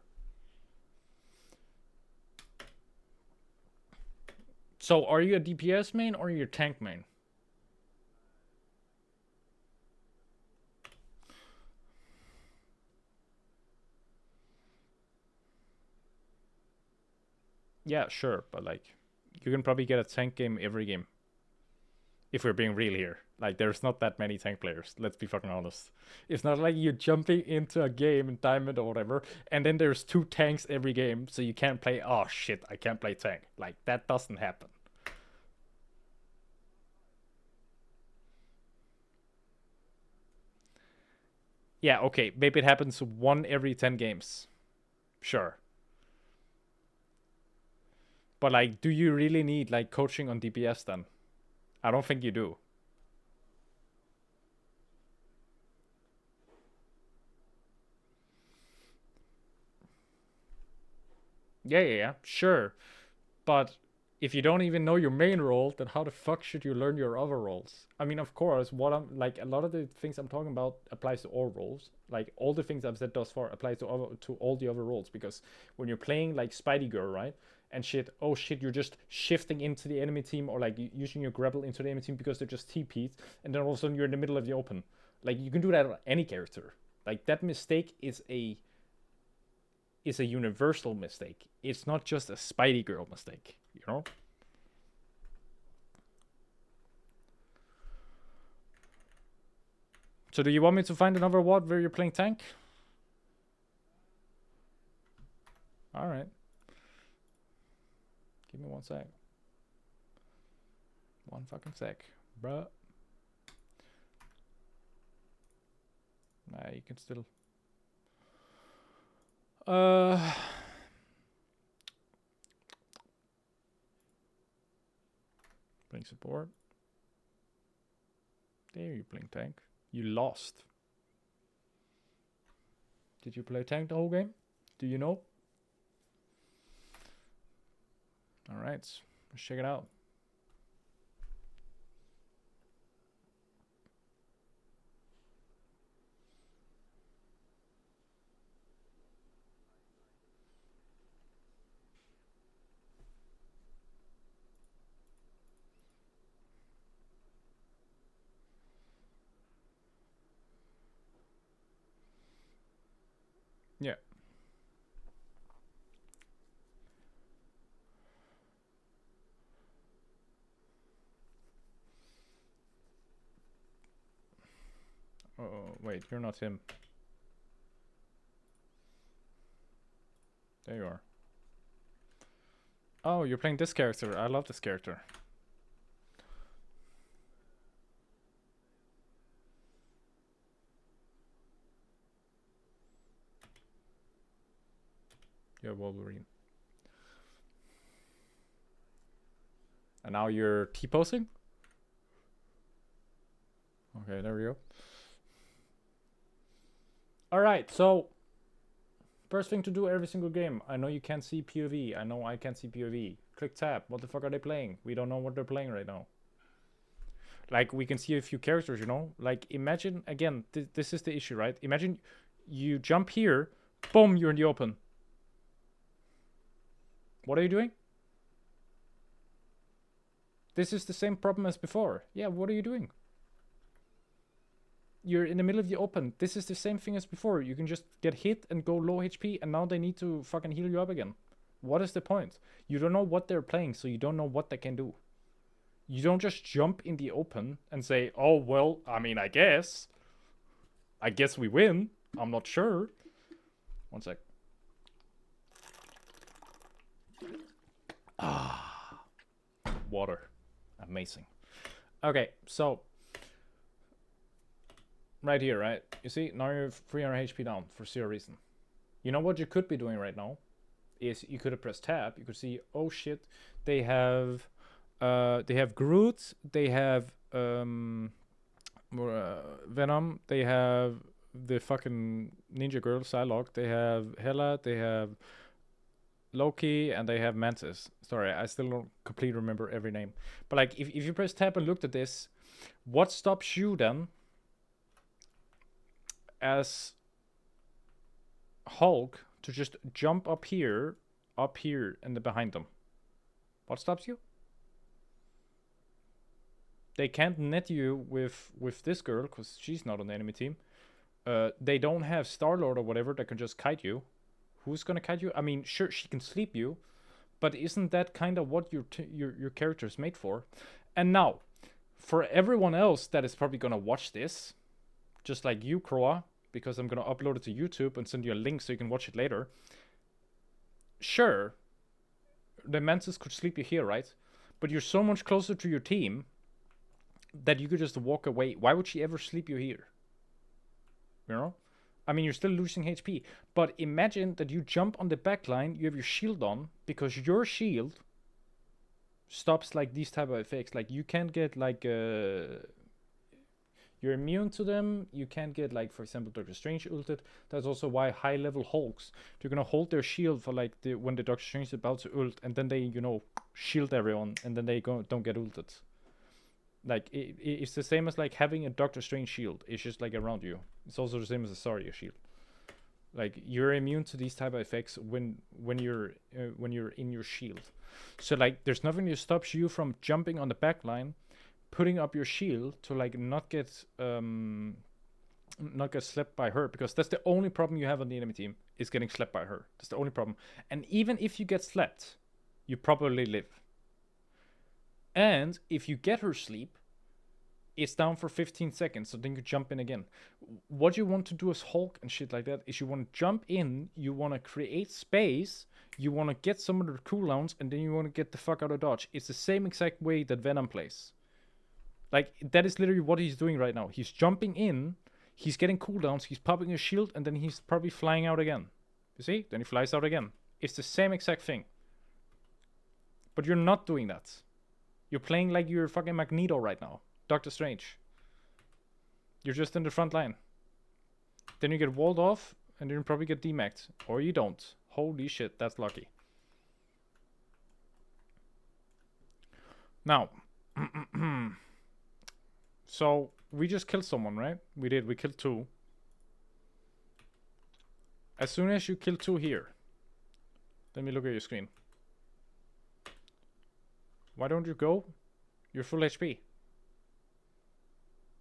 So are you a DPS main or are you a tank main? Yeah, sure, but like you can probably get a tank game every game. If we're being real here. Like there's not that many tank players, let's be fucking honest. It's not like you're jumping into a game in Diamond or whatever, and then there's 2 tanks every game, so you can't play, oh shit, I can't play tank. Like that doesn't happen. Yeah, okay, maybe it happens 1 every 10 games. Sure. But like, do you really need like coaching on DPS then? I don't think you do. Yeah, sure. But if you don't even know your main role, then how the fuck should you learn your other roles? I mean, of course, what I'm like, a lot of the things I'm talking about applies to all roles. Like all the things I've said thus far applies to all the other roles. Because when you're playing like Spidey Girl, right? And shit, oh shit, you're just shifting into the enemy team or like using your grapple into the enemy team because they're just TP'd, and then all of a sudden you're in the middle of the open. Like you can do that on any character. Like that mistake is a universal mistake. It's not just a Spidey Girl mistake, you know? So do you want me to find another WOD where you're playing tank? Alright. Give me 1 sec. 1 fucking sec, bruh. Nah, you can still... Playing support. There you playing tank. You lost. Did you play tank the whole game? Do you know? Alright, let's check it out. Yeah. Oh, wait, you're not him. There you are. Oh, you're playing this character. I love this character. You're Wolverine. And now you're T-posing? Okay, there we go. Alright, so... First thing to do every single game. I know you can't see POV. I know I can't see POV. Click tab. What the fuck are they playing? We don't know what they're playing right now. Like, we can see a few characters, you know? Like, imagine, again, this is the issue, right? Imagine you jump here, boom, you're in the open. What are you doing? This is the same problem as before. Yeah, what are you doing? You're in the middle of the open. This is the same thing as before. You can just get hit and go low HP, and now they need to fucking heal you up again. What is the point? You don't know what they're playing, so you don't know what they can do. You don't just jump in the open and say, oh, well, I mean, I guess we win. I'm not sure. 1 sec. Ah, water. Amazing. Okay, so right here, right? You see, now you're 300 HP down for 0 reason. You know what you could be doing right now? Is you could have pressed tab. You could see, oh shit, they have Groot, they have Venom, they have the fucking Ninja Girl, Psylocke, they have Hela, they have Loki, and they have Mantis. Sorry, I still don't completely remember every name. But like, if you press tab and looked at this, what stops you then as Hulk to just jump up here, and then behind them? What stops you? They can't net you with this girl because she's not on the enemy team. They don't have Star-Lord or whatever that can just kite you. Who's gonna kite you? I mean, sure, she can sleep you, but isn't that kind of what your character is made for? And now, for everyone else that is probably gonna watch this, just like you, Croa, because I'm gonna upload it to YouTube and send you a link so you can watch it later. Sure, the Mantis could sleep you here, right? But you're so much closer to your team that you could just walk away. Why would she ever sleep you here? You know? I mean, you're still losing HP. But imagine that you jump on the back line, you have your shield on, because your shield stops like these type of effects. Like, you can't get like You're immune to them. You can't get, like, for example, Doctor Strange ulted. That's also why high level Hulks, they're gonna hold their shield for like when the Doctor Strange is about to ult, and then they, you know, shield everyone, and then they don't get ulted. Like it's the same as like having a Doctor Strange shield. It's just like around you. It's also the same as a Zarya shield. Like you're immune to these type of effects when you're in your shield. So like there's nothing that stops you from jumping on the back line, putting up your shield to like not get slept by her, because that's the only problem you have on the enemy team, is getting slept by her. That's the only problem. And even if you get slept, you probably live. And if you get her sleep, it's down for 15 seconds, so then you jump in again. What you want to do as Hulk and shit like that is you want to jump in, you want to create space, you want to get some of the cooldowns, and then you want to get the fuck out of dodge. It's the same exact way that Venom plays. Like, that is literally what he's doing right now. He's jumping in, he's getting cooldowns, he's popping his shield, and then he's probably flying out again. You see? Then he flies out again. It's the same exact thing. But you're not doing that. You're playing like you're fucking Magneto right now. Doctor Strange. You're just in the front line. Then you get walled off, and then you probably get demacked. Or you don't. Holy shit, that's lucky. Now. So, we just killed someone, right? We did. We killed 2. As soon as you kill 2 here. Let me look at your screen. Why don't you go? You're full HP.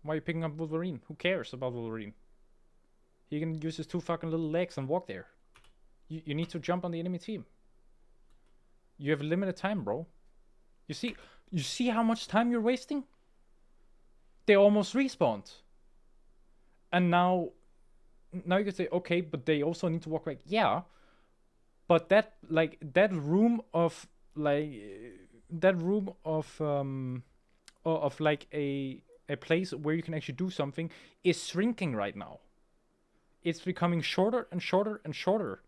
Why are you picking up Wolverine? Who cares about Wolverine? He can use his 2 fucking little legs and walk there. You need to jump on the enemy team. You have limited time, bro. You see how much time you're wasting? They almost respawned. And now you can say, okay, but they also need to walk back. Yeah. But that room of like a place where you can actually do something is shrinking right now. It's becoming shorter and shorter and shorter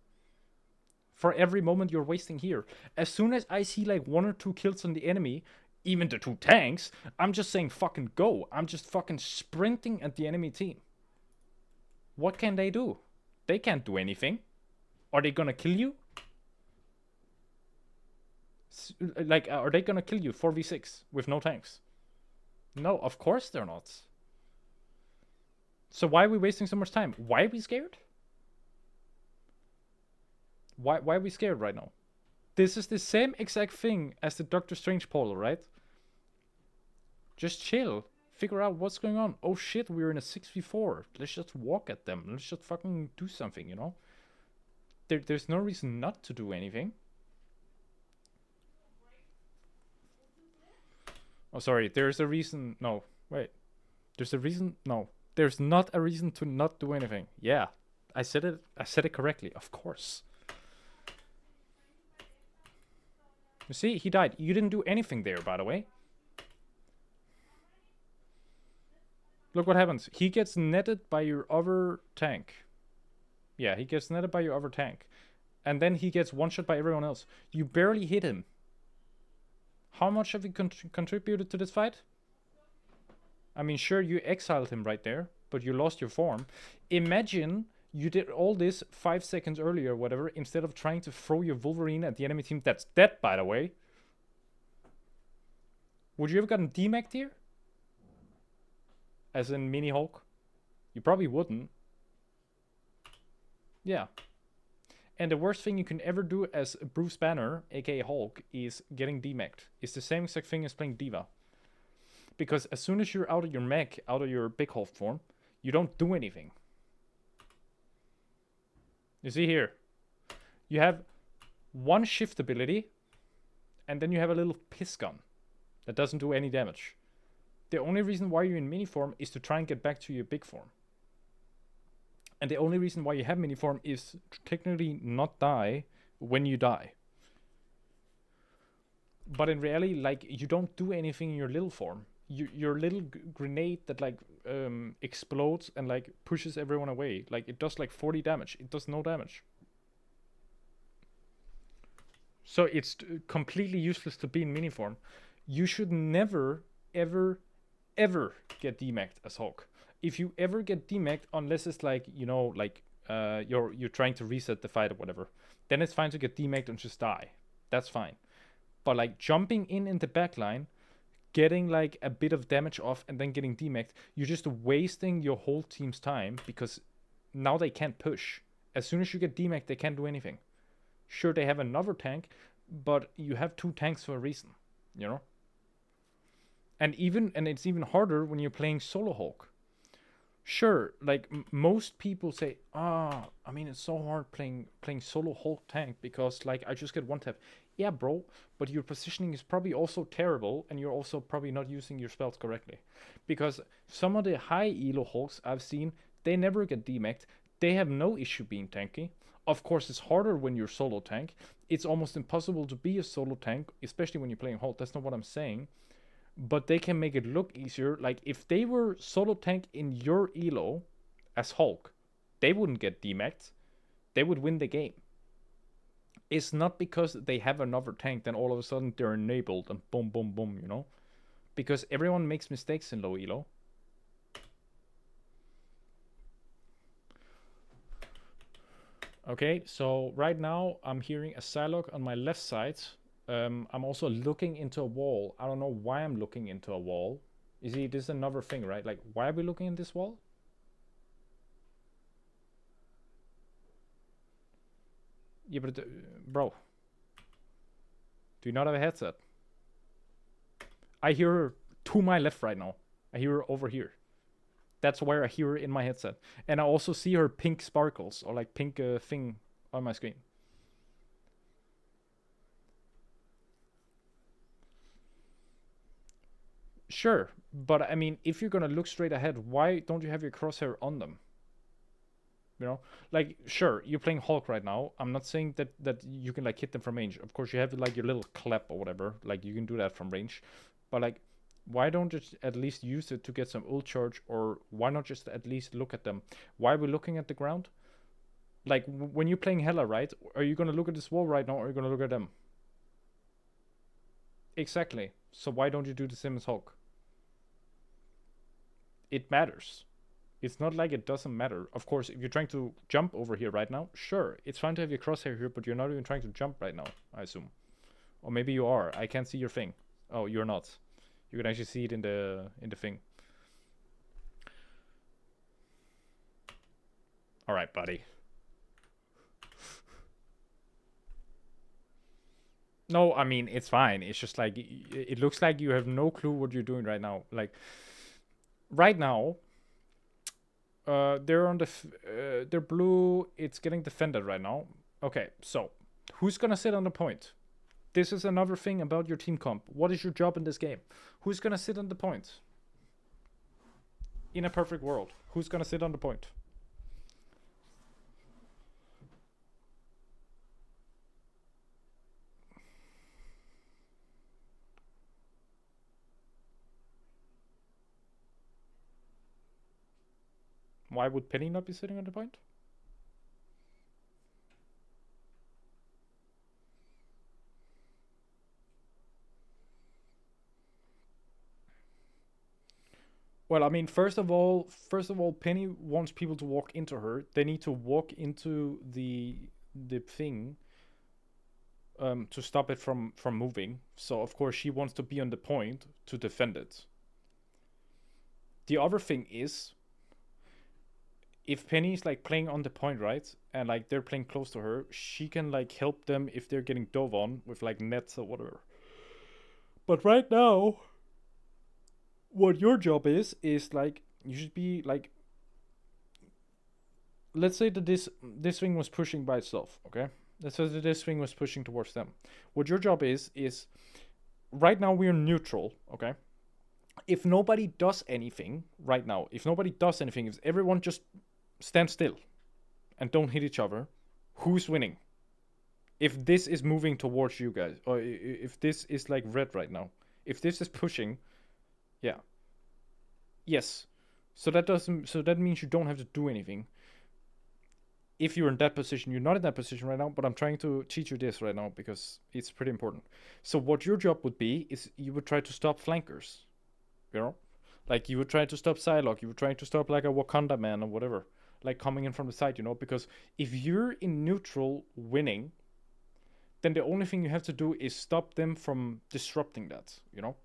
for every moment you're wasting here. As soon as I see like 1 or 2 kills on the enemy, even the 2 tanks, I'm just saying fucking go. I'm just fucking sprinting at the enemy team. What can they do? They can't do anything. Are they gonna kill you? Like, are they gonna kill you 4v6 with no tanks? No, of course they're not. So why are we wasting so much time? Why are we scared? Why are we scared right now? This is the same exact thing as the Doctor Strange portal, right? Just chill. Figure out what's going on. Oh shit, we're in a 6v4. Let's just walk at them. Let's just fucking do something, you know? There's no reason not to do anything. Oh, sorry. There's a reason. No, wait. There's a reason. No, there's not a reason to not do anything. Yeah, I said it. I said it correctly. Of course. You see, he died. You didn't do anything there, by the way. Look what happens. He gets netted by your other tank. Yeah, he gets netted by your other tank. And then he gets one-shot by everyone else. You barely hit him. How much have you contributed to this fight? I mean, sure, you exiled him right there, but you lost your form. Imagine you did all this 5 seconds earlier or whatever, instead of trying to throw your Wolverine at the enemy team that's dead, by the way. Would you have gotten demacked here? As in Mini Hulk? You probably wouldn't. Yeah. And the worst thing you can ever do as Bruce Banner, aka Hulk, is getting demacked. It's the same exact thing as playing Diva. Because as soon as you're out of your mech, out of your big Hulk form, you don't do anything. You see here, you have 1 shift ability, and then you have a little piss gun that doesn't do any damage. The only reason why you're in mini form is to try and get back to your big form. And the only reason why you have mini form is to technically not die when you die. But in reality, like, you don't do anything in your little form. Your little grenade that like explodes and like pushes everyone away. Like, it does like 40 damage. It does no damage. So it's completely useless to be in mini form. You should never, ever, ever get demacked as Hulk. if you ever get demeched, unless it's like, like you're trying to reset the fight or whatever, then it's fine to get demeched and just die. That's fine. But like jumping in the backline, getting like a bit of damage off and then getting demeched, you're just wasting your whole team's time because now they can't push. As soon as you get demeched, they can't do anything. Sure, they have another tank, but you have two tanks for a reason, you know? And it's even harder when you're playing solo Hulk. Sure, like most people say, I mean, it's so hard playing solo Hulk tank because like I just get one tap. Yeah, bro, but your positioning is probably also terrible, and you're also probably not using your spells correctly. Because some of the high elo Hulks I've seen, they never get demeched. They have no issue being tanky. Of course, it's harder when you're solo tank. It's almost impossible to be a solo tank, especially when you're playing Hulk. That's not what I'm saying. But they can make it look easier. Like if they were solo tank in your elo as Hulk, they wouldn't get demeched. They would win the game. It's not because they have another tank, then all of a sudden they're enabled and boom, boom, boom, you know? Because everyone makes mistakes in low elo. Okay, so right now I'm hearing a Psylocke on my left side. I'm also looking into a wall. I don't know why I'm looking into a wall. You see, this is another thing, right? Like, why are we looking at this wall? Yeah, but bro, do you not have a headset? I hear her to my left right now. I hear her over here. That's where I hear her in my headset. And I also see her pink sparkles or like pink thing on my screen. Sure, but I mean, if you're gonna look straight ahead, why don't you have your crosshair on them? You know, like sure, you're playing Hulk right now. I'm not saying that you can like hit them from range. Of course, you have like your little clap or whatever. Like you can do that from range, but like, why don't you at least use it to get some ult charge, or why not just at least look at them? Why are we looking at the ground? Like when you're playing Hela, right? Are you gonna look at this wall right now, or are you gonna look at them? Exactly. So why don't you do the same as Hulk? It matters. It's not like it doesn't matter. Of course, if you're trying to jump over here right now, sure, it's fine to have your crosshair here, but you're not even trying to jump right now, I assume. Or maybe you are. I can't see your thing. Oh, you're not. You can actually see it in the thing. All right, buddy. No, I mean, it's fine. It's just like it looks like you have no clue what you're doing right now. Like right now, they're on they're blue. It's getting defended right now. Okay, so who's gonna sit on the point? This is another thing about your team comp. What is your job in this game? Who's gonna sit on the point? In a perfect world, who's gonna sit on the point? Why would Penny not be sitting on the point? Well, I mean, first of all, Penny wants people to walk into her. They need to walk into the thing to stop it from moving. So of course she wants to be on the point to defend it. The other thing is, if Penny's like playing on the point, right, and like they're playing close to her, she can like help them if they're getting dove on with like nets or whatever. But right now, what your job is like you should be like, let's say that this thing was pushing by itself, okay? Let's say that this thing was pushing towards them. What your job is right now we're neutral, okay? If nobody does anything right now, if everyone just stands still and don't hit each other, who's winning? If this is moving towards you guys, or if this is like red right now, if this is pushing, yeah, yes. So that means you don't have to do anything. If you're in that position, you're not in that position right now, but I'm trying to teach you this right now because it's pretty important. So what your job would be is you would try to stop flankers, you know, Like you would try to stop Psylocke, you would try to stop like a Wakanda man or whatever, like coming in from the side, you know, because if you're in neutral winning, then the only thing you have to do is stop them from disrupting that, you know?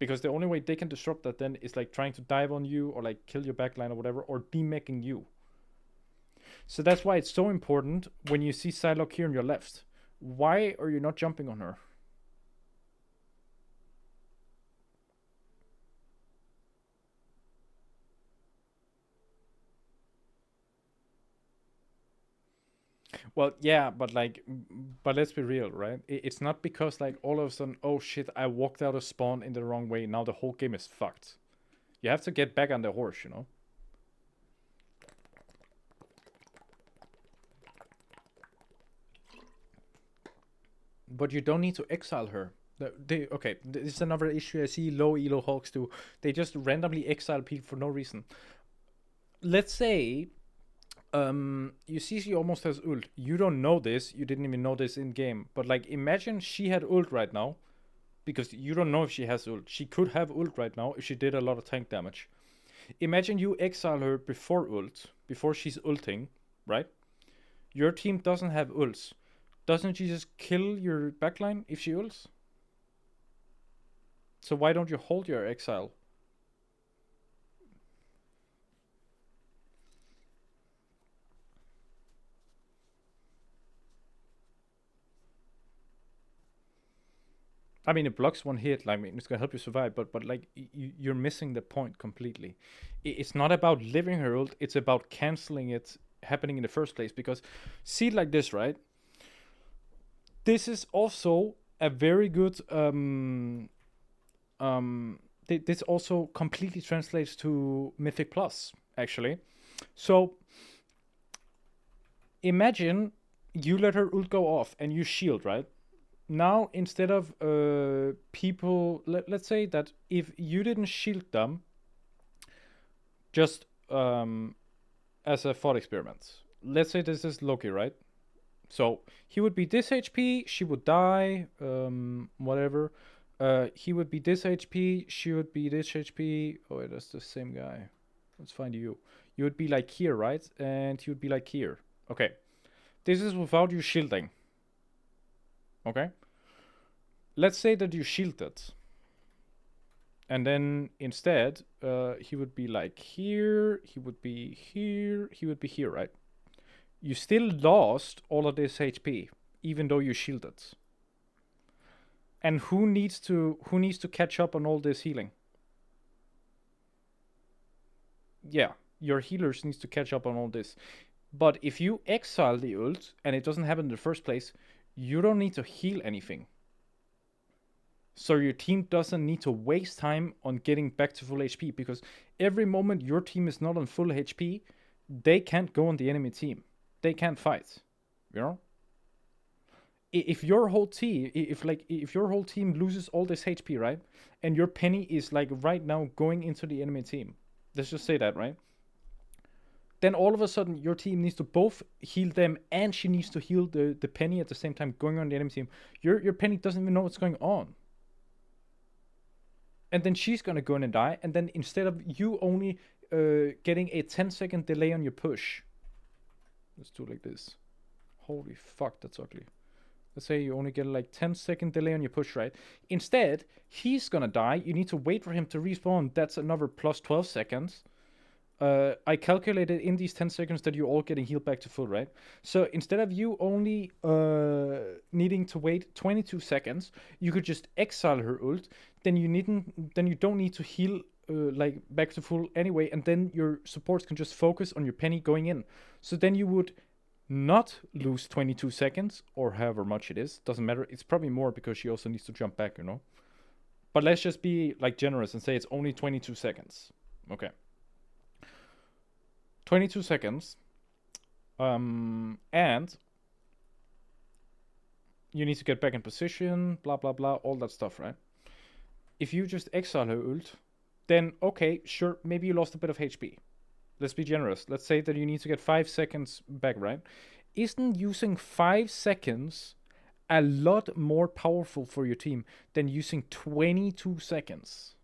Because the only way they can disrupt that then is like trying to dive on you or like kill your backline or whatever, or demeching you. So that's why it's so important when you see Psylocke here on your left. Why are you not jumping on her? Well, yeah, but like, but let's be real, right? It's not because like all of a sudden, oh shit, I walked out of spawn in the wrong way. Now the whole game is fucked. You have to get back on the horse, you know? But you don't need to exile her. Okay, this is another issue I see low elo hulks do. They just randomly exile people for no reason. Let's say you see she almost has ult. You don't know this. You didn't even know this in game. But like, imagine she had ult right now, because you don't know if she has ult. She could have ult right now if she did a lot of tank damage. Imagine you exile her before ult, before she's ulting, right? Your team doesn't have ults. Doesn't she just kill your backline if she ults? So why don't you hold your exile? I mean, it blocks one hit. Like, I mean, it's gonna help you survive, but like, you're missing the point completely. It's not about living her ult. It's about canceling it happening in the first place. Because see it like this, right? This is also a very good this also completely translates to Mythic Plus, actually. So imagine you let her ult go off and you shield, right? Now, instead of people, let's say that if you didn't shield them, just as a thought experiment, let's say this is Loki, right? So he would be this HP, she would die, whatever. He would be this HP, she would be this HP. Oh, wait, that's the same guy. Let's find you. You would be like here, right? And he would be like here. Okay. This is without you shielding. Okay? Let's say that you shielded. And then instead, he would be like here, he would be here, he would be here, right? You still lost all of this HP, even though you shielded. And who needs to catch up on all this healing? Yeah, your healers needs to catch up on all this. But if you exile the ult and it doesn't happen in the first place, you don't need to heal anything. So your team doesn't need to waste time on getting back to full HP, because every moment your team is not on full HP, they can't go on the enemy team. They can't fight. You know? If your whole team, if your whole team loses all this HP, right, and your Penny is like right now going into the enemy team, let's just say that, right? Then all of a sudden your team needs to both heal them, and she needs to heal the Penny at the same time going on the enemy team. Your Penny doesn't even know what's going on. And then she's gonna go in and die, and then instead of you only getting a 10-second delay on your push, let's do it like this. Holy fuck, that's ugly. Let's say you only get like 10-second delay on your push, right? Instead, he's gonna die. You need to wait for him to respawn. That's another plus 12 seconds. I calculated in these 10 seconds that you're all getting healed back to full, right? So instead of you only needing to wait 22 seconds, you could just exile her ult. Then you don't need to heal like back to full anyway, and then your supports can just focus on your Penny going in. So then you would not lose 22 seconds, or however much it is. Doesn't matter. It's probably more because she also needs to jump back, you know? But let's just be like generous and say it's only 22 seconds. Okay. 22 seconds. And you need to get back in position, blah, blah, blah, all that stuff, right? If you just exile her ult, then okay, sure, maybe you lost a bit of HP. Let's be generous. Let's say that you need to get 5 seconds back, right? Isn't using 5 seconds a lot more powerful for your team than using 22 seconds?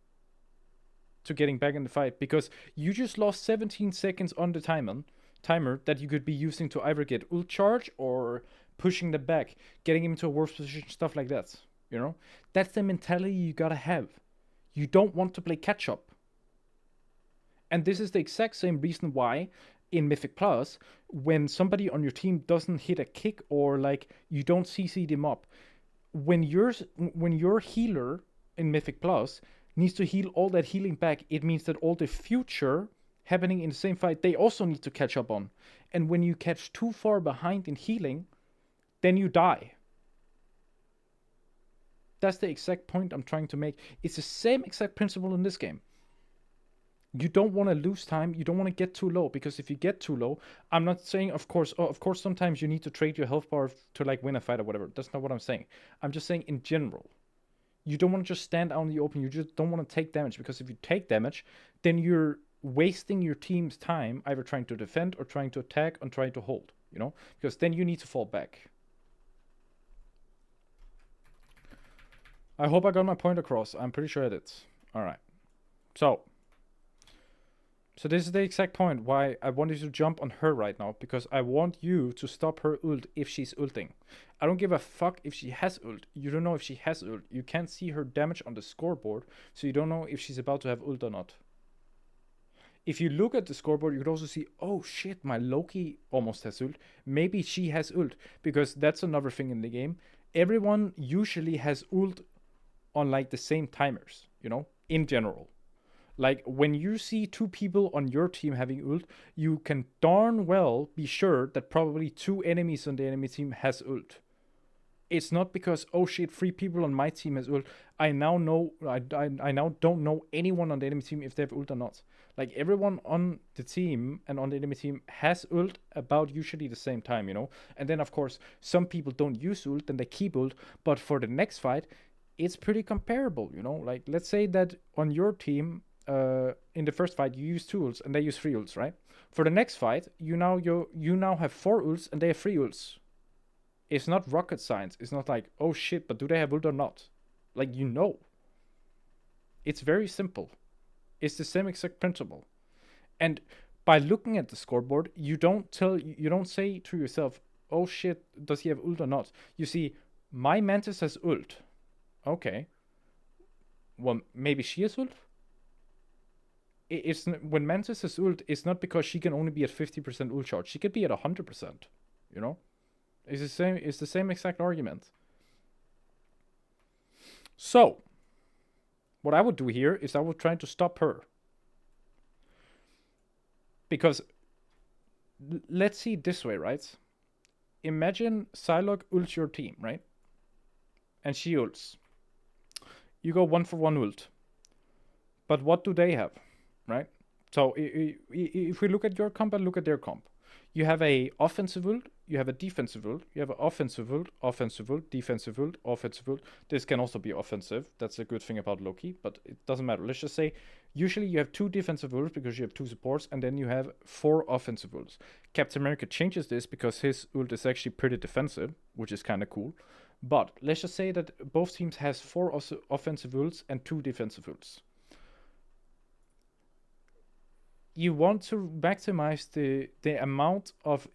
to getting back in the fight, because you just lost 17 seconds on the timer that you could be using to either get ult charge or pushing them back, getting him into a worse position, stuff like that. You know, that's the mentality you gotta have. You don't want to play catch up. And this is the exact same reason why in Mythic Plus, when somebody on your team doesn't hit a kick or like you don't CC them up, when your healer in Mythic Plus needs to heal all that healing back, it means that all the future happening in the same fight, they also need to catch up on. And when you catch too far behind in healing, then you die. That's the exact point I'm trying to make. It's the same exact principle in this game. You don't want to lose time. You don't want to get too low, because if you get too low, I'm not saying, of course, sometimes you need to trade your health bar to like win a fight or whatever. That's not what I'm saying. I'm just saying in general, you don't want to just stand out in the open. You just don't want to take damage, because if you take damage, then you're wasting your team's time either trying to defend or trying to attack or trying to hold, you know, because then you need to fall back. I hope I got my point across. I'm pretty sure I did. All right. So this is the exact point why I wanted to jump on her right now, because I want you to stop her ult if she's ulting. I don't give a fuck if she has ult. You don't know if she has ult. You can't see her damage on the scoreboard, so you don't know if she's about to have ult or not. If you look at the scoreboard, you could also see, oh shit, my Loki almost has ult. Maybe she has ult, because that's another thing in the game. Everyone usually has ult on like the same timers, you know, in general. Like when you see two people on your team having ult, you can darn well be sure that probably two enemies on the enemy team has ult. It's not because, oh shit, 3 people on my team has ult. I now don't know anyone on the enemy team if they have ult or not. Like everyone on the team and on the enemy team has ult about usually the same time, you know. And then of course some people don't use ult and they keep ult, but for the next fight, it's pretty comparable, you know. Like let's say that on your team, in the first fight you use 2 ults and they use 3 ults, right? For the next fight, you now have 4 ults and they have 3 ults. It's not rocket science. It's not like, oh shit, but do they have ult or not? Like, you know. It's very simple. It's the same exact principle. And by looking at the scoreboard, you don't say to yourself, oh shit, does he have ult or not? You see, my Mantis has ult. Okay. Well, maybe she has ult? When Mantis has ult, it's not because she can only be at 50% ult charge. She could be at 100%, you know? It's the same exact argument. So, what I would do here is I would try to stop her. Because, let's see it this way, right? Imagine Psylocke ults your team, right? And she ults. You go 1-for-1 ult. But what do they have, right? So, if we look at your comp and look at their comp, you have a offensive ult, you have a defensive ult, you have an offensive ult, defensive ult, offensive ult. This can also be offensive. That's a good thing about Loki, but it doesn't matter. Let's just say usually you have 2 defensive ults because you have 2 supports, and then you have 4 offensive ults. Captain America changes this because his ult is actually pretty defensive, which is kind of cool. But let's just say that both teams has 4 offensive ults and 2 defensive ults. You want to maximize the amount of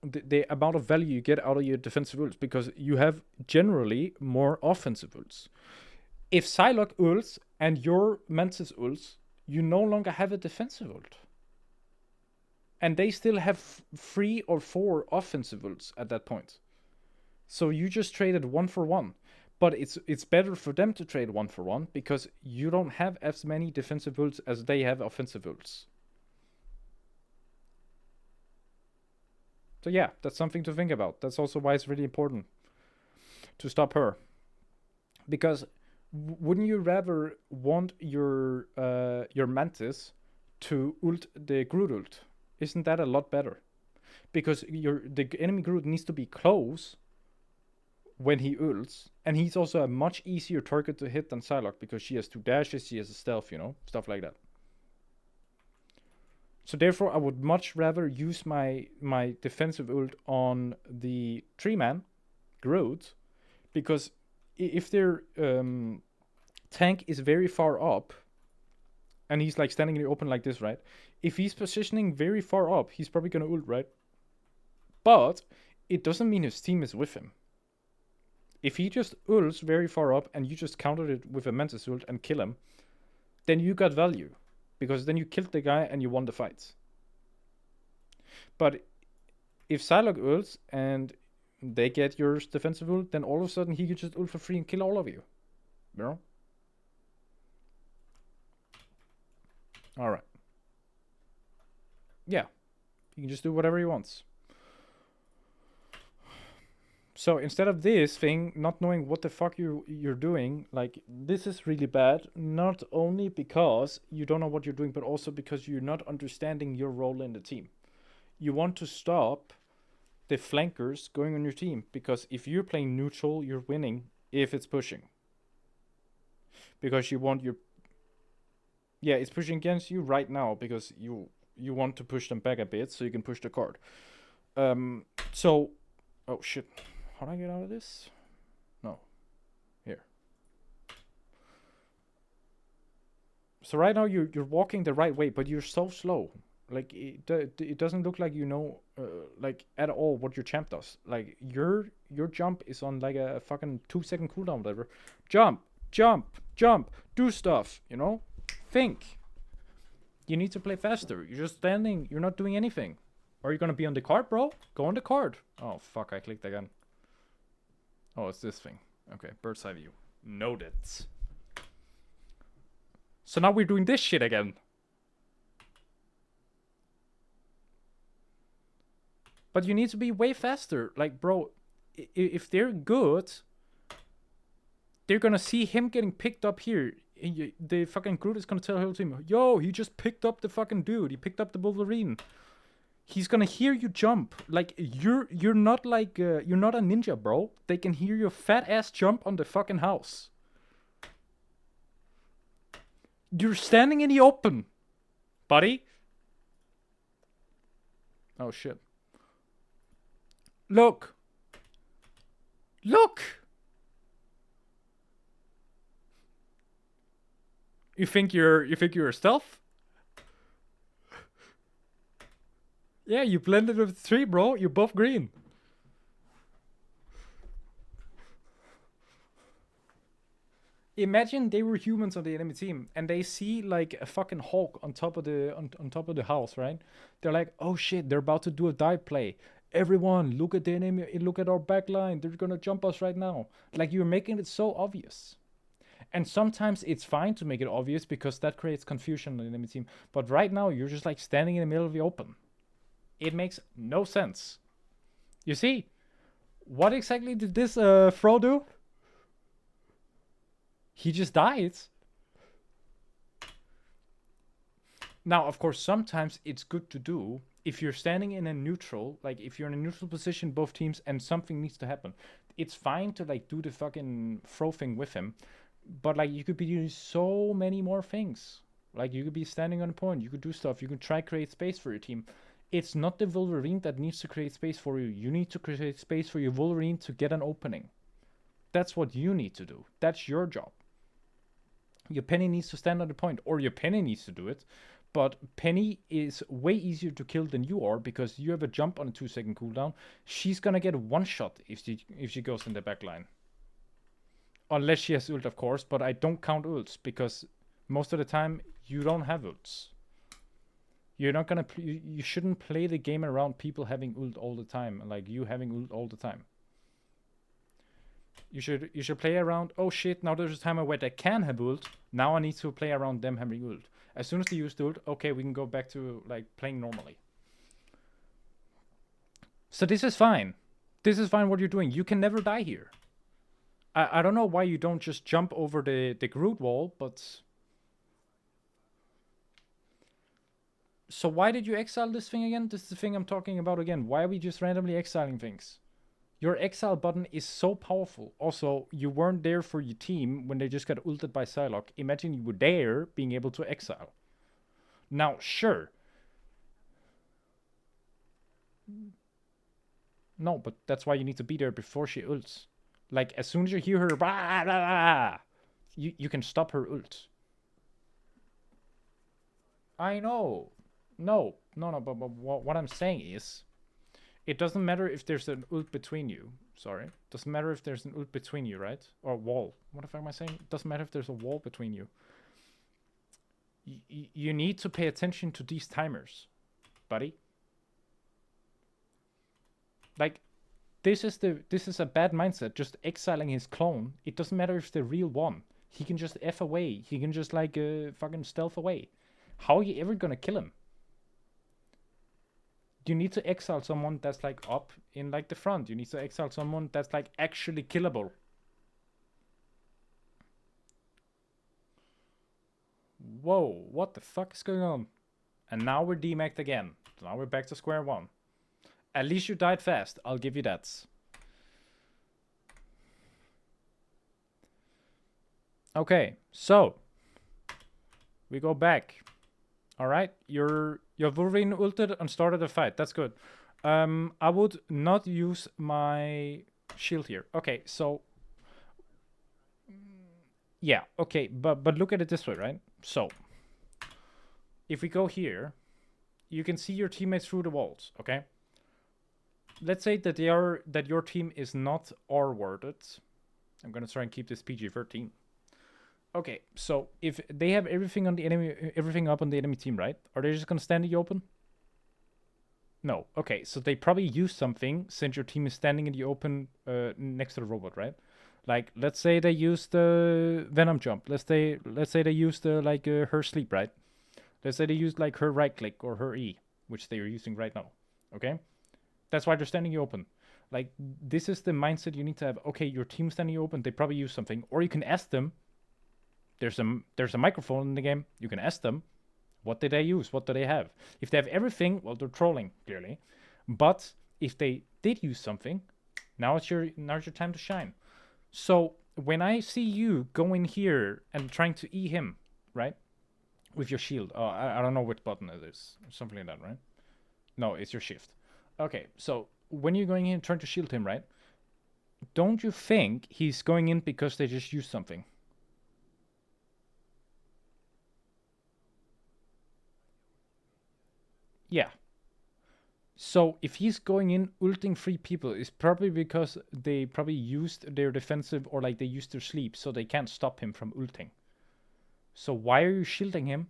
the amount of value you get out of your defensive ults, because you have generally more offensive ults. If Psylocke ults and your Mantis ults, you no longer have a defensive ult. And they still have 3 or 4 offensive ults at that point. So you just traded 1-for-1. But it's better for them to trade 1-for-1 because you don't have as many defensive ults as they have offensive ults. So yeah, that's something to think about. That's also why it's really important to stop her. Because wouldn't you rather want your Mantis to ult the Groot ult? Isn't that a lot better? Because the enemy Groot needs to be close when he ults, and he's also a much easier target to hit than Psylocke because she has 2 dashes, she has a stealth, you know, stuff like that. So therefore, I would much rather use my defensive ult on the 3-man Groot, because if they're tank is very far up, and he's like standing in the open like this, right? If he's positioning very far up, he's probably gonna ult, right? But it doesn't mean his team is with him. If he just ults very far up and you just counter it with a Mantis ult and kill him, then you got value. Because then you killed the guy and you won the fight. But if Psylocke ults and they get your defensive ult, then all of a sudden he could just ult for free and kill all of you. You know? Alright. Yeah. He can just do whatever he wants. So instead of this thing, not knowing what the fuck you're doing, like, this is really bad. Not only because you don't know what you're doing, but also because you're not understanding your role in the team. You want to stop the flankers going on your team, because if you're playing neutral, you're winning if it's pushing. Because you want your... Yeah, it's pushing against you right now because you want to push them back a bit so you can push the card. So... Oh, shit. How do I get out of this? No. Here. So right now you're walking the right way, but you're so slow. Like, it doesn't look like you know, like, at all what your champ does. Like, your jump is on, like, a fucking 2-second cooldown, whatever. Jump! Jump! Jump! Do stuff, you know? Think. You need to play faster. You're just standing. You're not doing anything. Are you gonna be on the card, bro? Go on the card. Oh, fuck, I clicked again. Oh, it's this thing. Okay, bird's eye view. Noted. So now we're doing this shit again. But you need to be way faster. Like, bro, if they're good, they're gonna see him getting picked up here. The fucking Groot is gonna tell the whole team, yo, he just picked up the fucking dude. He picked up the Wolverine. He's gonna hear you jump. Like, you're not like, you're not a ninja, bro. They can hear your fat ass jump on the fucking house. You're standing in the open, buddy. Oh, shit. Look. Look. You think you're a stealth? Yeah, you blended with the tree, bro. You're both green. Imagine they were humans on the enemy team and they see like a fucking Hulk on top of the on top of the house, right? They're like, oh shit, they're about to do a dive play. Everyone, look at the enemy, look at our back line. They're gonna jump us right now. Like, you're making it so obvious. And sometimes it's fine to make it obvious because that creates confusion on the enemy team. But right now, you're just like standing in the middle of the open. It makes no sense. You see? What exactly did this Fro do? He just died. Now, of course, sometimes it's good to do if you're standing in a neutral, like if you're in a neutral position, both teams, and something needs to happen. It's fine to like do the fucking Fro thing with him, but like you could be doing so many more things. Like, you could be standing on a point, you could do stuff, you could try create space for your team. It's not the Wolverine that needs to create space for you. You need to create space for your Wolverine to get an opening. That's what you need to do. That's your job. Your Penny needs to stand on the point, or your Penny needs to do it. But Penny is way easier to kill than you are because you have a jump on a 2-second cooldown. She's gonna get one shot if she goes in the back line. Unless she has ult, of course, but I don't count ults because most of the time you don't have ults. You're not gonna. You shouldn't play the game around people having ult all the time, like you having ult all the time. You should play around. Oh shit! Now there's a timer where they can have ult. Now I need to play around them having ult. As soon as they use the ult, okay, we can go back to like playing normally. So this is fine. This is fine what you're doing. You can never die here. I don't know why you don't just jump over the Groot wall, but... So why did you exile this thing again? This is the thing I'm talking about again. Why are we just randomly exiling things? Your exile button is so powerful. Also, you weren't there for your team when they just got ulted by Psylocke. Imagine you were there being able to exile. Now, sure. No, but that's why you need to be there before she ults. Like, as soon as you hear her, blah, blah, blah, You can stop her ult. I know. No, but what I'm saying is, it doesn't matter if there's an ult between you. Sorry. Doesn't matter if there's an ult between you, right? Or a wall. What the fuck am I saying? Doesn't matter if there's a wall between you. You need to pay attention to these timers, buddy. Like, this is a bad mindset. Just exiling his clone. It doesn't matter if the real one. He can just F away. He can just like fucking stealth away. How are you ever gonna kill him? You need to exile someone that's like up in like the front. You need to exile someone that's like actually killable. Whoa, what the fuck is going on? And now we're demacked again. So now we're back to square one. At least you died fast. I'll give you that. Okay, so we go back. All right, your Wolverine ulted and started a fight. That's good. I would not use my shield here. Okay, so yeah, okay, but look at it this way, right? So if we go here, you can see your teammates through the walls. Okay. Let's say that your team is not R-worded. I'm gonna try and keep this PG-13. Okay, so if they have everything on the enemy, everything up on the enemy team, right? Are they just gonna stand in the open? No. Okay, so they probably use something since your team is standing in the open next to the robot, right? Like, let's say they use the Venom jump. Let's say they use the like her sleep, right? Let's say they use like her right click or her E, which they are using right now. Okay, that's why they're standing you open. Like, this is the mindset you need to have. Okay, your team's standing you open. They probably use something, or you can ask them. There's a microphone in the game. You can ask them, what did they use? What do they have? If they have everything, well, they're trolling clearly. But if they did use something, now it's your time to shine. So when I see you go in here and trying to E him, right, with your shield. Oh, I don't know which button it is. Something like that, right? No, it's your shift. Okay, so when you're going in trying to shield him, right? Don't you think he's going in because they just used something? Yeah. So if he's going in ulting 3 people, it's probably because they probably used their defensive or like they used their sleep, so they can't stop him from ulting. So why are you shielding him?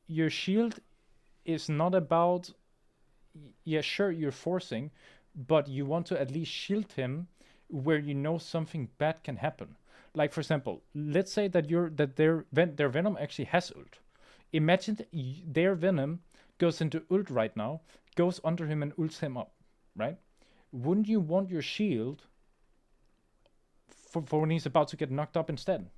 Your shield is not about. Yeah, sure, you're forcing, but you want to at least shield him where you know something bad can happen. Like, for example, let's say that their venom actually has ult. Imagine their venom goes into ult right now, goes under him and ults him up, right? Wouldn't you want your shield for when he's about to get knocked up instead?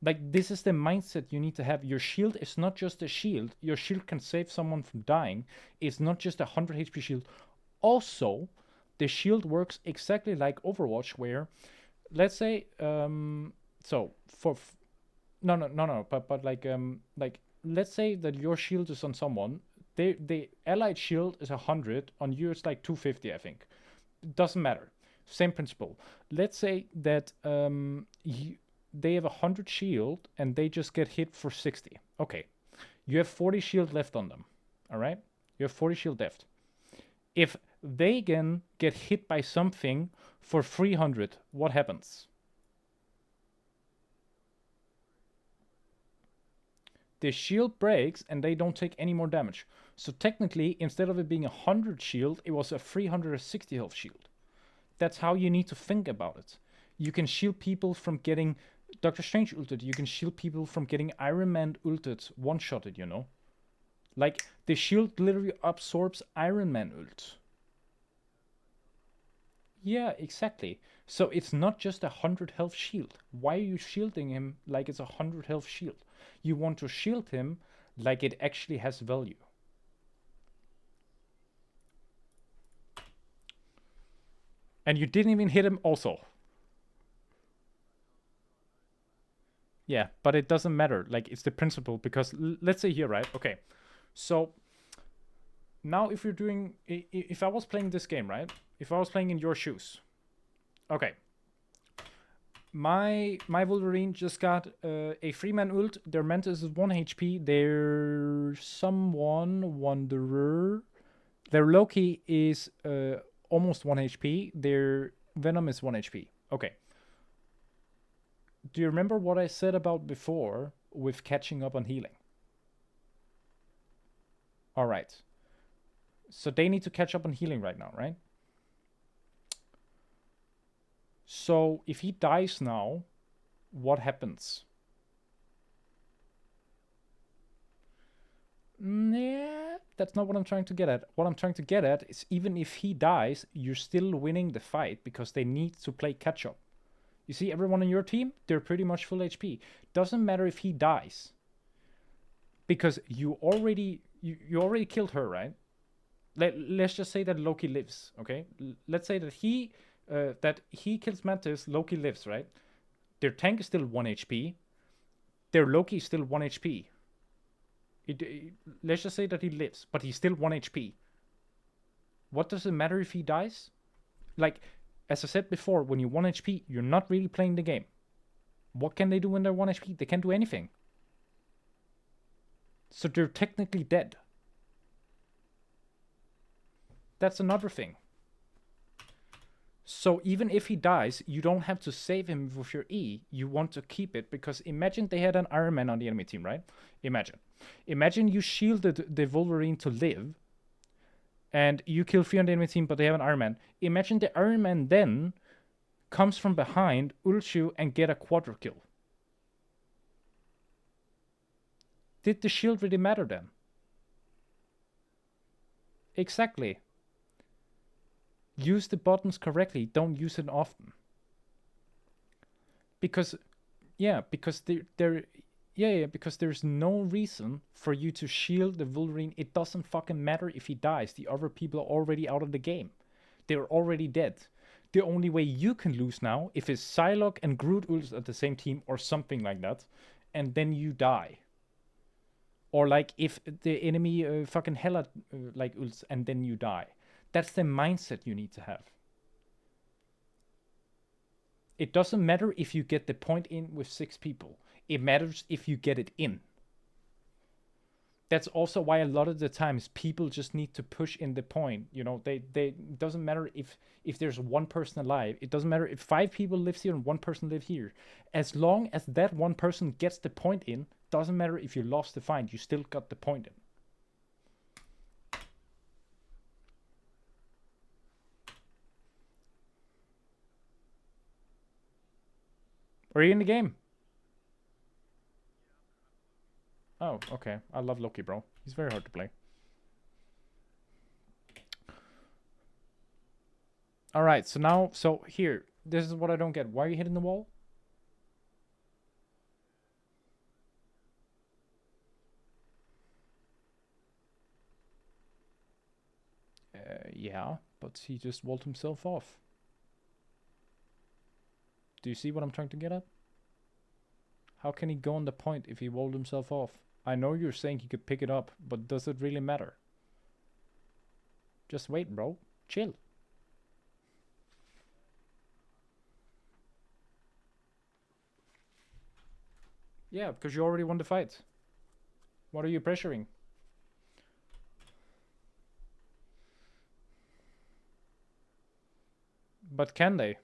Like, this is the mindset you need to have. Your shield is not just a shield. Your shield can save someone from dying. It's not just a 100 HP shield. Also, the shield works exactly like Overwatch, where, let's say, so for no, but like let's say that your shield is on someone. The allied shield is 100, on you it's like 250, I think. It doesn't matter. Same principle. Let's say that they have 100 shield and they just get hit for 60. Okay, you have 40 shield left on them. All right, you have 40 shield left. If they again get hit by something for 300, what happens? The shield breaks and they don't take any more damage. So technically, instead of it being 100 shield, it was a 360 health shield. That's how you need to think about it. You can shield people from getting Doctor Strange ulted. You can shield people from getting Iron Man ulted, one-shotted, you know? Like, the shield literally absorbs Iron Man ult. Yeah, exactly. So it's not just a 100 health shield. Why are you shielding him like it's a 100 health shield? You want to shield him like it actually has value. And you didn't even hit him also. Yeah, but it doesn't matter. Like, it's the principle, because let's say here, right? Okay, so Now if you're doing, if I was playing this game, right? If I was playing in your shoes, okay. My Wolverine just got a 3-man ult. Their Mantis is 1 HP. Their Someone Wanderer. Their Loki is almost 1 HP. Their Venom is 1 HP. Okay. Do you remember what I said about before with catching up on healing? Alright. So they need to catch up on healing right now, right? So if he dies now, what happens? Yeah, that's not what I'm trying to get at. What I'm trying to get at is even if he dies, you're still winning the fight because they need to play catch up. You see, everyone on your team, they're pretty much full HP. Doesn't matter if he dies. Because you already killed her, right? Let's just say that Loki lives, okay? Let's say that he kills Mantis, Loki lives, right? Their tank is still 1 HP. Their Loki is still 1 HP. Let's just say that he lives, but he's still 1 HP. What does it matter if he dies? Like, as I said before, when you're 1 HP, you're not really playing the game. What can they do when they're 1 HP? They can't do anything. So they're technically dead. That's another thing. So even if he dies, you don't have to save him with your E. You want to keep it because imagine they had an Iron Man on the enemy team, right? Imagine you shielded the Wolverine to live and you kill 3 on the enemy team, but they have an Iron Man. Imagine the Iron Man then comes from behind, ults you, and get a quadra kill. Did the shield really matter then? Exactly. Use the buttons correctly. Don't use it often. Because because there's no reason for you to shield the Wolverine. It doesn't fucking matter if he dies. The other people are already out of the game. They're already dead. The only way you can lose now if it's Psylocke and Groot ults at the same team or something like that, and then you die. Or like if the enemy fucking Hela like ults and then you die. That's the mindset you need to have. It doesn't matter if you get the point in with 6 people. It matters if you get it in. That's also why a lot of the times people just need to push in the point. You know, it doesn't matter if there's one person alive. It doesn't matter if 5 people live here and 1 person live here. As long as that one person gets the point in, doesn't matter if you lost the fight, you still got the point in. Are you in the game? Oh, okay. I love Loki, bro. He's very hard to play. Alright, so here. This is what I don't get. Why are you hitting the wall? Yeah, but he just walled himself off. Do you see what I'm trying to get at? How can he go on the point if he walled himself off? I know you're saying he could pick it up, but does it really matter? Just wait, bro. Chill. Yeah, because you already won the fight. What are you pressuring? But can they?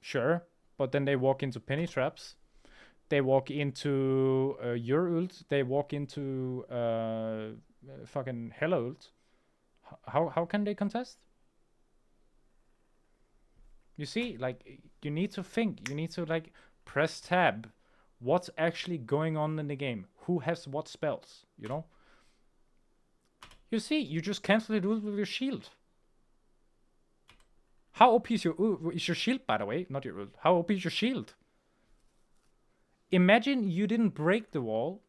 Sure, but then they walk into penny traps. They walk into your ult. They walk into fucking Hela ult. How can they contest? You see, like, you need to think. You need to, like, press tab. What's actually going on in the game? Who has what spells, you know? You see, you just cancel it with your shield. How OP is your shield, by the way? Not your ult. How OP is your shield? Imagine you didn't break the wall.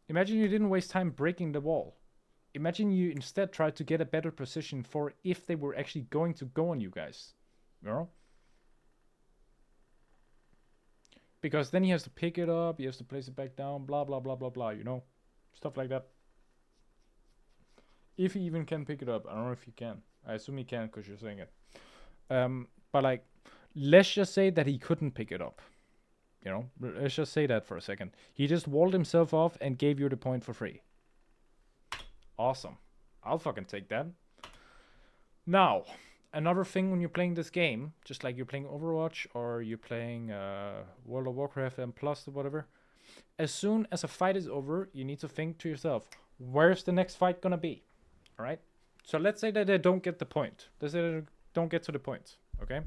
Imagine you didn't waste time breaking the wall. Imagine you instead tried to get a better position for if they were actually going to go on you guys. You know? Because then he has to pick it up, he has to place it back down, blah, blah, blah, blah, blah, you know? Stuff like that. If he even can pick it up. I don't know if he can. I assume he can because you're saying it. But like, let's just say that he couldn't pick it up. You know, let's just say that for a second. He just walled himself off and gave you the point for free. Awesome. I'll fucking take that. Now, another thing when you're playing this game, just like you're playing Overwatch or you're playing World of Warcraft and Plus or whatever, as soon as a fight is over, you need to think to yourself, where's the next fight gonna be? All right? So let's say that they don't get the point. Let's say they don't get to the point, okay?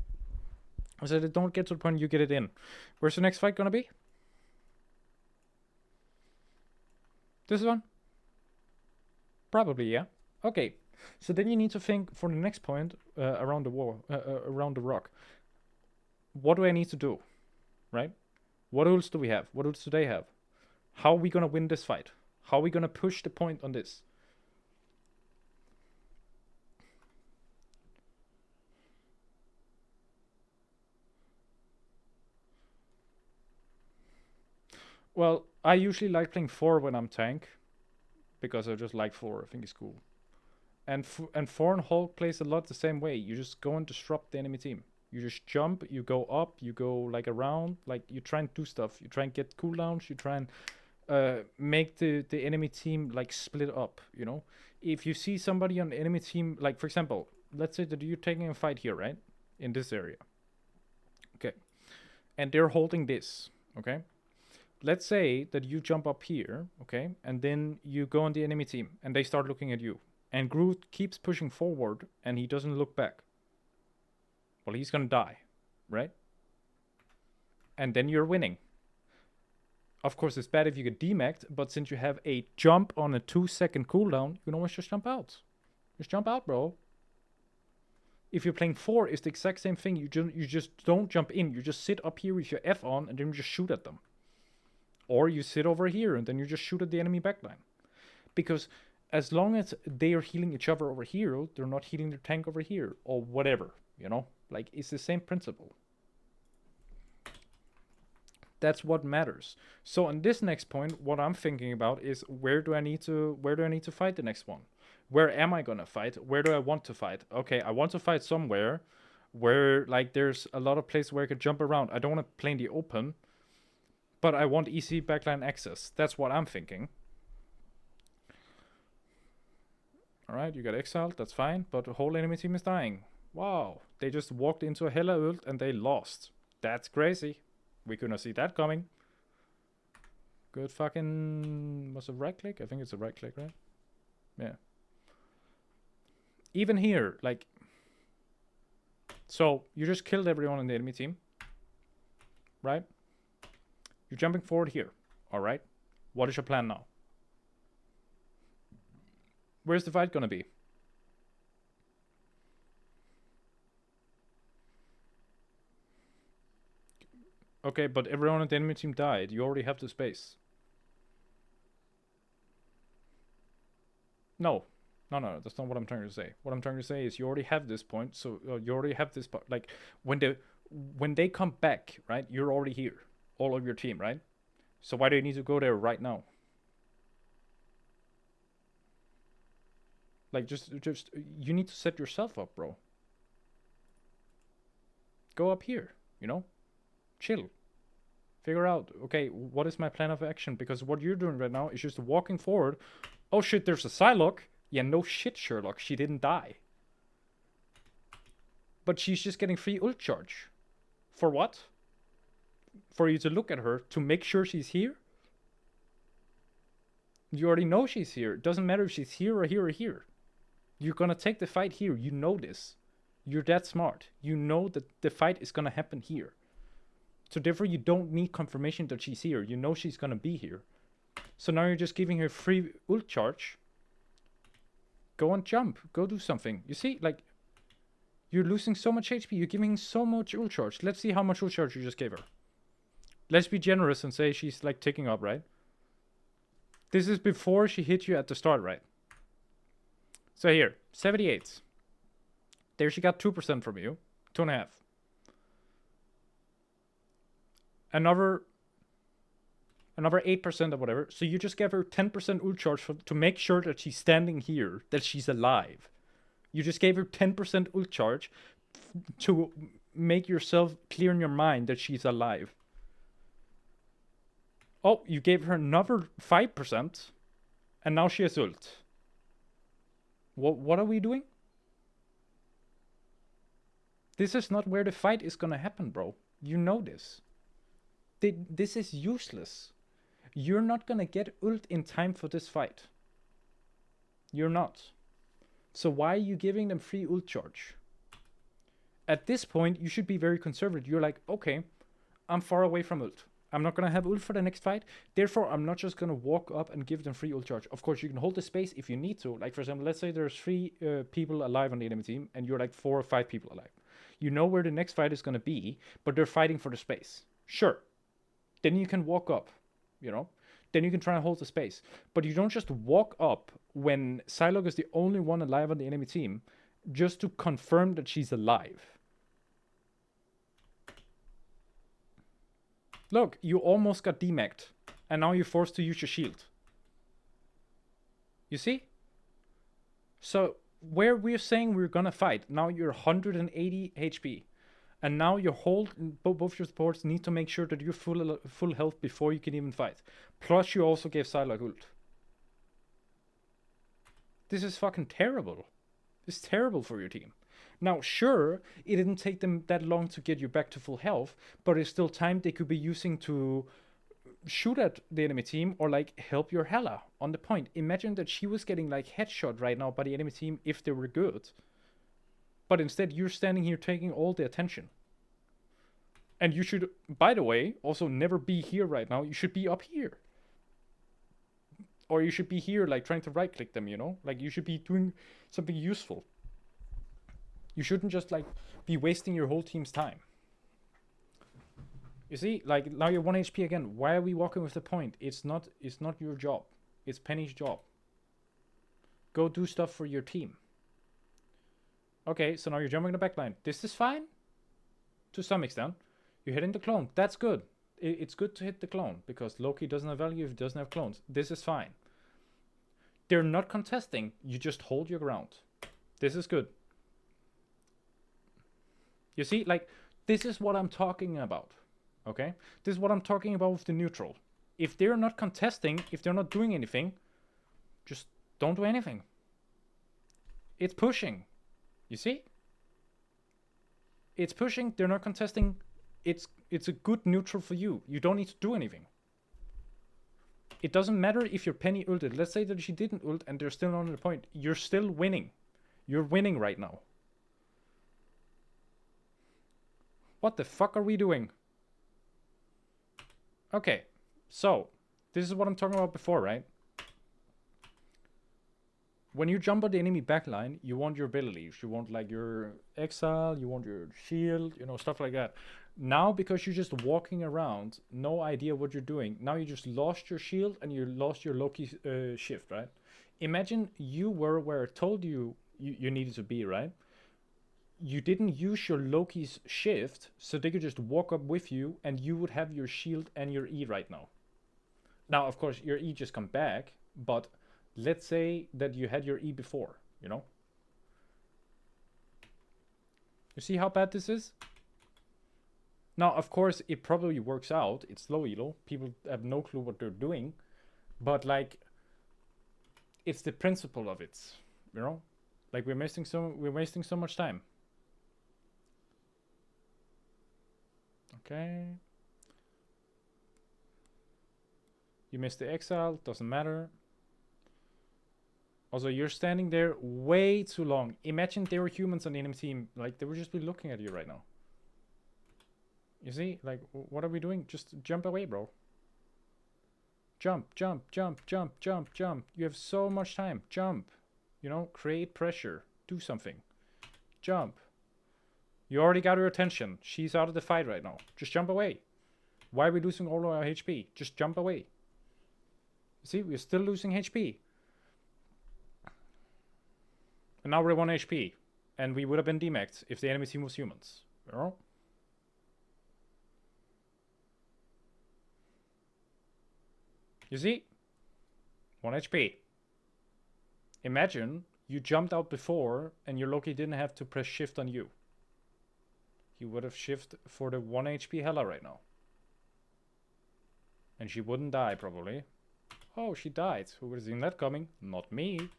So they don't get to the point, you get it in. Where's the next fight gonna be? This one? Probably, yeah. Okay. So then you need to think for the next point around the wall, around the rock. What do I need to do? Right? What else do we have? What else do they have? How are we gonna win this fight? How are we gonna push the point on this? Well, I usually like playing 4 when I'm tank. Because I just like 4. I think it's cool. And 4 and Hulk plays a lot the same way. You just go and disrupt the enemy team. You just jump, you go up, you go like around, like you try and do stuff. You try and get cooldowns, you try and make the enemy team like split up, you know? If you see somebody on the enemy team, like for example, let's say that you're taking a fight here, right? In this area. Okay. And they're holding this, okay? Let's say that you jump up here, okay? And then you go on the enemy team and they start looking at you. And Groot keeps pushing forward and he doesn't look back. Well, he's gonna die, right? And then you're winning. Of course, it's bad if you get demacked, but since you have a jump on a 2-second cooldown, you can always just jump out. Just jump out, bro. If you're playing 4, it's the exact same thing. You just don't jump in. You just sit up here with your F on and then you just shoot at them. Or you sit over here and then you just shoot at the enemy backline. Because as long as they are healing each other over here, they're not healing their tank over here. Or whatever, you know? Like, it's the same principle. That's what matters. So on this next point, what I'm thinking about is where do I need to fight the next one? Where am I gonna fight? Where do I want to fight? Okay, I want to fight somewhere where like there's a lot of places where I can jump around. I don't want to play in the open, but I want easy backline access. That's what I'm thinking. Alright, you got exiled, that's fine, but the whole enemy team is dying. Wow, they just walked into a Hela ult and they lost. That's crazy. We couldn't see that coming. Good fucking... Was it right click? I think it's a right click, right? Yeah. Even here, like... So, you just killed everyone on the enemy team. Right? You're jumping forward here. Alright. What is your plan now? Where's the fight gonna be? Okay, but everyone on the enemy team died. You already have the space. No. No, that's not what I'm trying to say. What I'm trying to say is you already have this point, so you already have this part. Like, when they come back, right, you're already here. All of your team, right? So why do you need to go there right now? Like, just you need to set yourself up, bro. Go up here, you know? Chill. Figure out, okay, what is my plan of action? Because what you're doing right now is just walking forward. Oh shit, there's a Psylocke. Yeah, no shit, Sherlock. She didn't die. But she's just getting free ult charge. For what? For you to look at her to make sure she's here? You already know she's here. It doesn't matter if she's here or here or here. You're gonna take the fight here. You know this. You're that smart. You know that the fight is gonna happen here. So therefore you don't need confirmation that she's here. You know she's gonna be here. So now you're just giving her free ult charge. Go and jump. Go do something. You see, like, you're losing so much HP. You're giving so much ult charge. Let's see how much ult charge you just gave her. Let's be generous and say she's like ticking up, right? This is before she hit you at the start, right? So here, 78. There she got 2% from you. 2.5. another 8% or whatever. So you just gave her 10% ult charge to make sure that she's standing here, that she's alive. You just gave her 10% ult charge to make yourself clear in your mind that she's alive. Oh, you gave her another 5%, and now she has ult. What are we doing? This is not where the fight is gonna happen, bro. You know this. This is useless. You're not gonna get ult in time for this fight. You're not. So why are you giving them free ult charge? At this point, you should be very conservative. You're like, okay, I'm far away from ult. I'm not gonna have ult for the next fight. Therefore, I'm not just gonna walk up and give them free ult charge. Of course, you can hold the space if you need to. Like, for example, let's say there's 3 people alive on the enemy team, and you're like 4 or 5 people alive. You know where the next fight is gonna be, but they're fighting for the space. Sure. Then you can walk up, you know? Then you can try and hold the space. But you don't just walk up when Psylocke is the only one alive on the enemy team just to confirm that she's alive. Look, you almost got demacked, and now you're forced to use your shield. You see? So, where we're saying we're gonna fight, now you're 180 HP. And now you hold, both your supports need to make sure that you're full health before you can even fight. Plus, you also gave Psylocke ult. This is fucking terrible. This is terrible for your team. Now, sure, it didn't take them that long to get you back to full health, but it's still time they could be using to shoot at the enemy team or like help your Hela on the point. Imagine that she was getting like headshot right now by the enemy team if they were good. But instead, you're standing here taking all the attention. And you should, by the way, also never be here right now. You should be up here. Or you should be here, like, trying to right-click them, you know? Like, you should be doing something useful. You shouldn't just, like, be wasting your whole team's time. You see? Like, now you're 1 HP again. Why are we walking with the point? It's not your job. It's Penny's job. Go do stuff for your team. Okay, so now you're jumping the backline. This is fine. To some extent. You're hitting the clone. That's good. It's good to hit the clone. Because Loki doesn't have value if he doesn't have clones. This is fine. They're not contesting. You just hold your ground. This is good. You see? Like, this is what I'm talking about. Okay? This is what I'm talking about with the neutral. If they're not contesting, if they're not doing anything, just don't do anything. It's pushing. You see? It's pushing, they're not contesting. It's a good neutral for you. You don't need to do anything. It doesn't matter if your Penny ulted. Let's say that she didn't ult and they're still on the point. You're still winning. You're winning right now. What the fuck are we doing? Okay, so this is what I'm talking about before, right? When you jump on the enemy backline, you want your abilities. You want like your exile, you want your shield, you know, stuff like that. Now, because you're just walking around, no idea what you're doing, now you just lost your shield and you lost your Loki shift, right? Imagine you were where it told you needed to be, right? You didn't use your Loki's shift, so they could just walk up with you and you would have your shield and your E right now. Now, of course, your E just come back, but let's say that you had your E before, you know? You see how bad this is? Now, of course, it probably works out. It's low elo. People have no clue what they're doing. But, like, it's the principle of it, you know? Like, we're wasting so much time. Okay. You missed the exile. Doesn't matter. Also, you're standing there way too long. Imagine there were humans on the enemy team. Like, they would just be looking at you right now. You see? Like, what are we doing? Just jump away, bro. Jump, jump, jump, jump, jump, jump. You have so much time. Jump. You know, create pressure. Do something. Jump. You already got her attention. She's out of the fight right now. Just jump away. Why are we losing all our HP? Just jump away. You see? We're still losing HP. And now we're 1 HP. And we would have been demacked if the enemy team was humans. You know? You see? 1 HP. Imagine you jumped out before and your Loki didn't have to press shift on you. He would have shift for the 1 HP Hela right now. And she wouldn't die, probably. Oh, she died. Who would have seen that coming? Not me.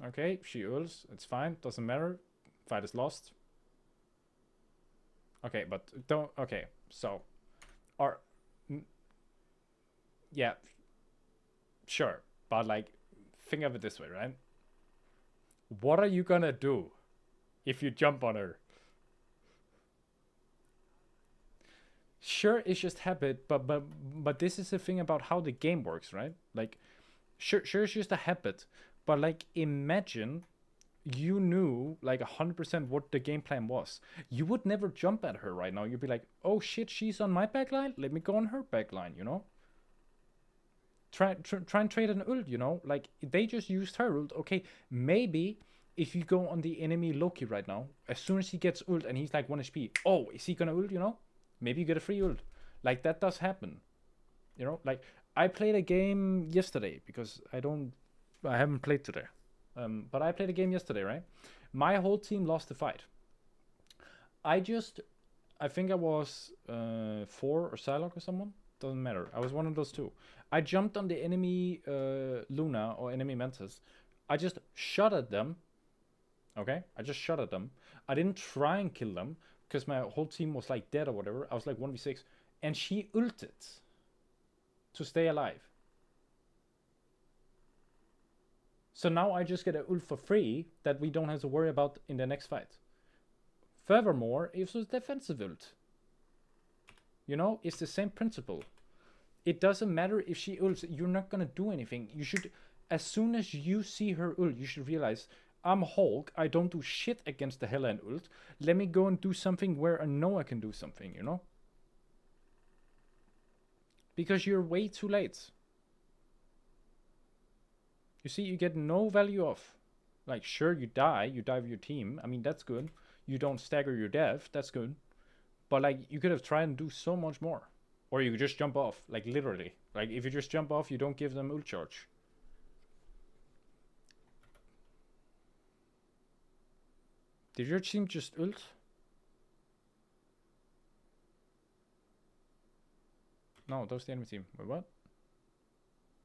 Okay, she ults. It's fine. Doesn't matter. Fight is lost. Okay, but don't... Okay, so... Yeah. Sure. But, like, think of it this way, right? What are you gonna do if you jump on her? Sure, it's just habit, but this is the thing about how the game works, right? Like, sure, it's just a habit, but like, imagine you knew like 100% what the game plan was. You would never jump at her right now. You'd be like, oh shit, she's on my backline. Let me go on her backline. You know. Try and trade an ult. You know, like they just used her ult. Okay, maybe. If you go on the enemy Loki right now, as soon as he gets ult and he's like 1 HP, oh, is he gonna ult, you know? Maybe you get a free ult. Like, that does happen. You know? Like, I played a game yesterday, because I haven't played today. But I played a game yesterday, right? My whole team lost the fight. I think I was 4 or Psylocke or someone. Doesn't matter. I was one of those two. I jumped on the enemy Luna or enemy Mantis. I just shot at them. Okay, I just shot at them. I didn't try and kill them because my whole team was like dead or whatever. I was like 1v6, and she ulted to stay alive. So now I just get an ult for free that we don't have to worry about in the next fight. Furthermore, it's a defensive ult. You know, it's the same principle. It doesn't matter if she ults, you're not gonna do anything. You should, as soon as you see her ult, you should realize, I'm Hulk, I don't do shit against the Hela and ult. Let me go and do something where I know I can do something, you know? Because you're way too late. You see, you get no value off. Like, sure, you die with your team. I mean, that's good. You don't stagger your death, that's good. But, like, you could have tried and do so much more. Or you could just jump off, like, literally. Like, if you just jump off, you don't give them ult charge. Did your team just ult? No, that was the enemy team. Wait, what?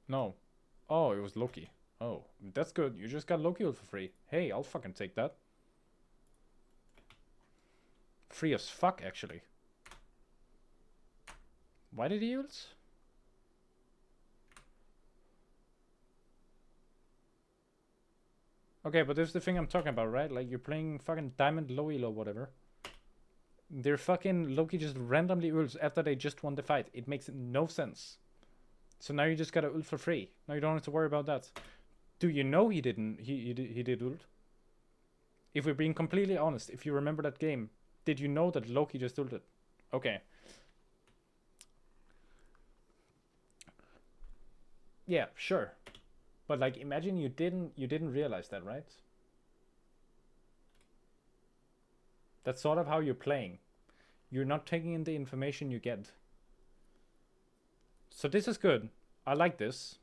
No. Oh, it was Loki. Oh, that's good. You just got Loki ult for free. Hey, I'll fucking take that. Free as fuck, actually. Why did he ult? Okay, but this is the thing I'm talking about, right? Like, you're playing fucking Diamond Loil or whatever. Their fucking Loki just randomly ults after they just won the fight. It makes no sense. So now you just got to ult for free. Now you don't have to worry about that. Do you know he didn't? He did ult. If we're being completely honest, if you remember that game, did you know that Loki just ulted? Okay. Yeah, sure. But like, imagine you didn't realize that, right? That's sort of how you're playing. You're not taking in the information you get. So this is good. I like this.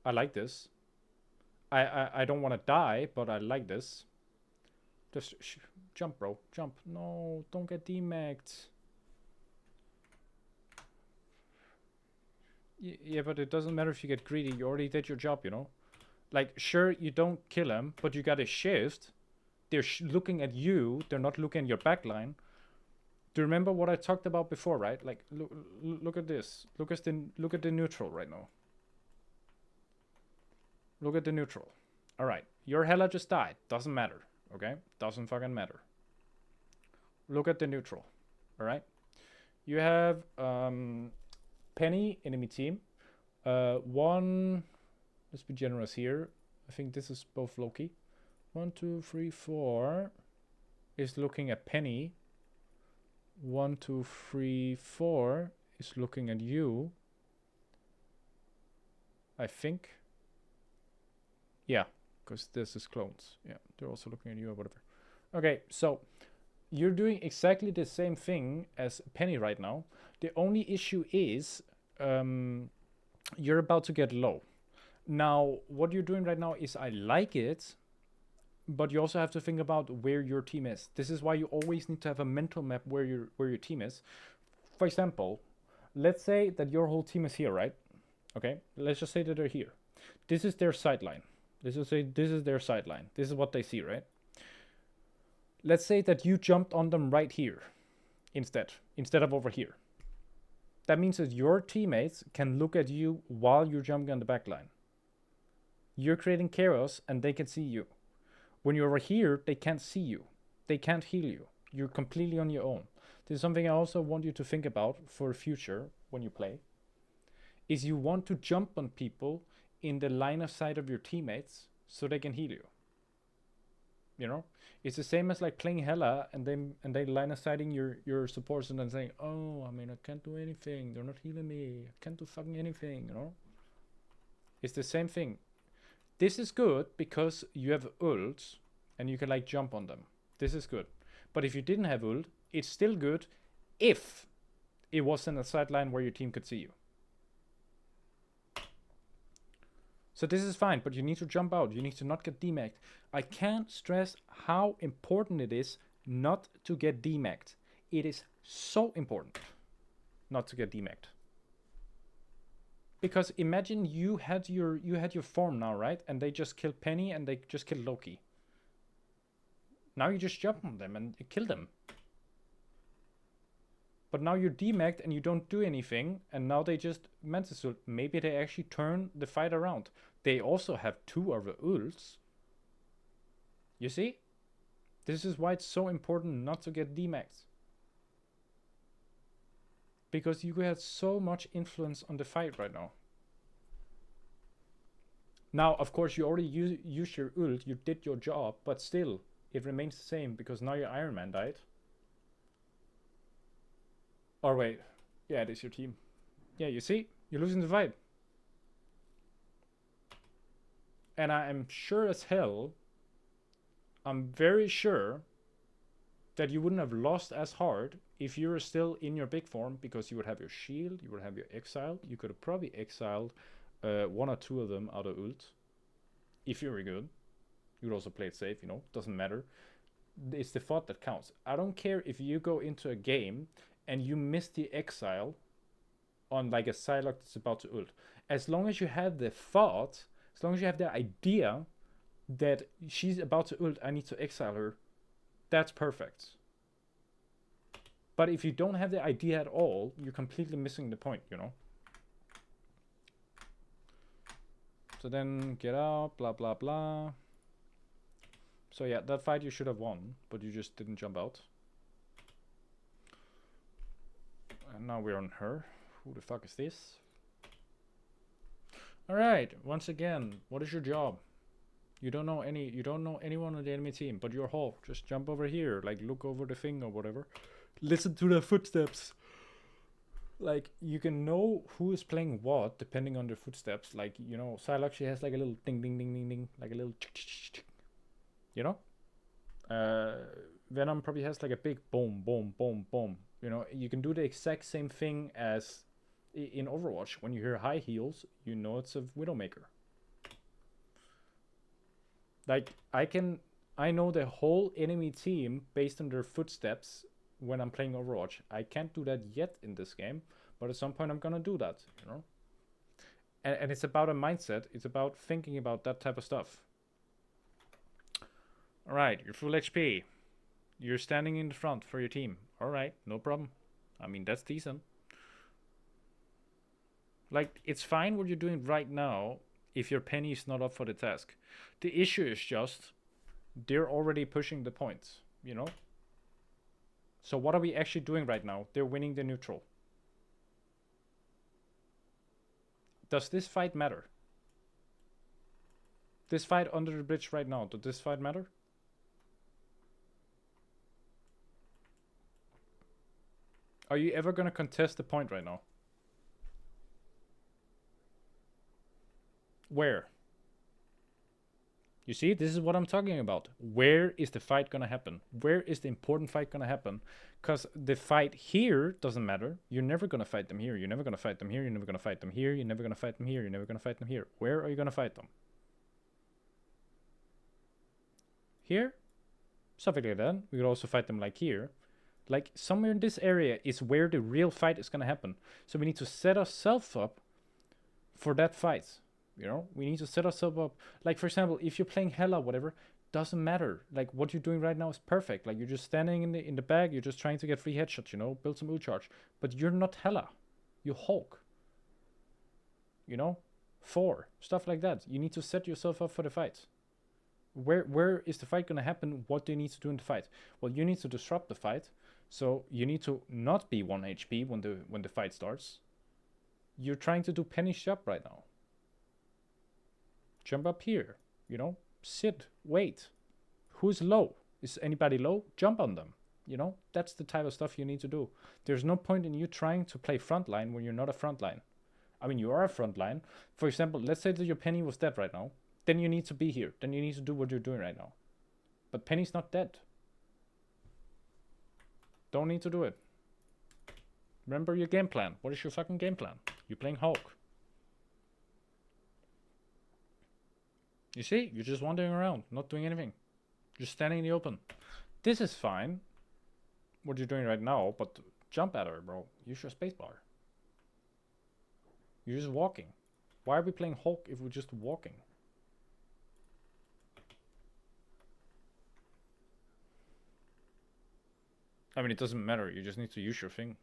I like this. I don't want to die, but I like this. Just jump, bro. Jump. No, don't get demagged. Yeah, but it doesn't matter if you get greedy. You already did your job, you know? Like, sure, you don't kill him, but you got a shift. They're looking at you. They're not looking at your backline. Do you remember what I talked about before, right? Like, look at this. Look at the neutral right now. Look at the neutral. All right, your Hela just died. Doesn't matter, okay? Doesn't fucking matter. Look at the neutral, all right? You have Penny, enemy team. One, let's be generous here. I think this is both Loki. 1, 2, 3, 4 is looking at Penny. 1, 2, 3, 4 is looking at you. I think. Yeah, because this is clones. Yeah, they're also looking at you or whatever. Okay, so you're doing exactly the same thing as Penny right now. The only issue is you're about to get low. Now, what you're doing right now is I like it, but you also have to think about where your team is. This is why you always need to have a mental map where your team is. For example, let's say that your whole team is here, right? Okay, let's just say that they're here. This is their sideline. This is their sideline. This is what they see, right? Let's say that you jumped on them right here instead of over here. That means that your teammates can look at you while you're jumping on the back line. You're creating chaos and they can see you. When you're over here, they can't see you. They can't heal you. You're completely on your own. This is something I also want you to think about for the future when you play. Is you want to jump on people in the line of sight of your teammates so they can heal you. You know, it's the same as like playing Hela and they line of sighting your supports and then saying, oh, I mean, I can't do anything. They're not healing me. I can't do fucking anything. You know, it's the same thing. This is good because you have ults and you can like jump on them. This is good. But if you didn't have ult, it's still good if it wasn't a sideline where your team could see you. So this is fine, but you need to jump out. You need to not get demacked. I can't stress how important it is not to get demacked. It is so important not to get demacked. Because imagine you had your form now, right? And they just killed Penny and they just killed Loki. Now you just jump on them and you kill them. But now you're demacked and you don't do anything, and now they just Mantis ult. Maybe they actually turn the fight around. They also have 2 of the ults. You see? This is why it's so important not to get demacked. Because you have so much influence on the fight right now. Now, of course, you already used your ult, you did your job, but still, it remains the same because now your Iron Man died. Or wait, yeah, it is your team. Yeah, you see? You're losing the fight. And I am sure as hell, I'm very sure that you wouldn't have lost as hard if you were still in your big form, because you would have your shield, you would have your exile. You could have probably exiled 1 or 2 of them out of ult. If you were good. You would also play it safe, you know, doesn't matter. It's the thought that counts. I don't care if you go into a game and you miss the exile on like a Psylocke that's about to ult. As long as you have the thought, as long as you have the idea that she's about to ult, I need to exile her, that's perfect. But if you don't have the idea at all, you're completely missing the point, you know? So then get out, blah, blah, blah. So yeah, that fight you should have won, but you just didn't jump out. And now we're on her. Who the fuck is this? Alright, once again, what is your job? You don't know anyone on the enemy team, but you're Hulk. Just jump over here, like look over the thing or whatever. Listen to their footsteps. Like, you can know who is playing what depending on their footsteps. Like, you know, Psylocke, she has like a little ding ding ding ding ding, like a little you know? Venom probably has like a big boom, boom, boom, boom. You know, you can do the exact same thing as in Overwatch. When you hear high heels, you know it's a Widowmaker. Like, I know the whole enemy team based on their footsteps when I'm playing Overwatch. I can't do that yet in this game, but at some point I'm gonna do that, you know? And it's about a mindset. It's about thinking about that type of stuff. Alright, you're full HP. You're standing in the front for your team. Alright, no problem. I mean, that's decent. Like, it's fine what you're doing right now if your Penny is not up for the task. The issue is just they're already pushing the points, you know? So what are we actually doing right now? They're winning the neutral. Does this fight matter? This fight under the bridge right now, does this fight matter? Are you ever gonna contest the point right now? Where? You see, this is what I'm talking about. Where is the fight gonna happen? Where is the important fight gonna happen? Because the fight here doesn't matter. You're never gonna fight them here. You're never gonna fight them here. You're never gonna fight them here. You're never gonna fight them here. You're never gonna fight them here. Where are you gonna fight them? Here? Something like that. We could also fight them like here. Like somewhere in this area is where the real fight is gonna happen. So we need to set ourselves up for that fight. You know, we need to set ourselves up. Like, for example, if you're playing Hela, whatever, doesn't matter. Like, what you're doing right now is perfect. Like, you're just standing in the bag. You're just trying to get free headshots, you know, build some ult charge. But you're not Hela. You're Hulk. You know, Thor, stuff like that. You need to set yourself up for the fight. Where is the fight gonna happen? What do you need to do in the fight? Well, you need to disrupt the fight. So you need to not be 1 HP when the fight starts. You're trying to do Penny's job right now. Jump up here, you know, sit, wait. Who's low? Is anybody low? Jump on them. You know, that's the type of stuff you need to do. There's no point in you trying to play frontline when you're not a frontline. I mean, you are a frontline. For example, let's say that your Penny was dead right now. Then you need to be here. Then you need to do what you're doing right now. But Penny's not dead. Don't need to do it. Remember your game plan. What is your fucking game plan? You're playing Hulk. You see, you're just wandering around, not doing anything. Just standing in the open. This is fine, what you're doing right now, but jump at her, bro. Use your spacebar. You're just walking. Why are we playing Hulk if we're just walking? I mean, it doesn't matter. You just need to use your thing.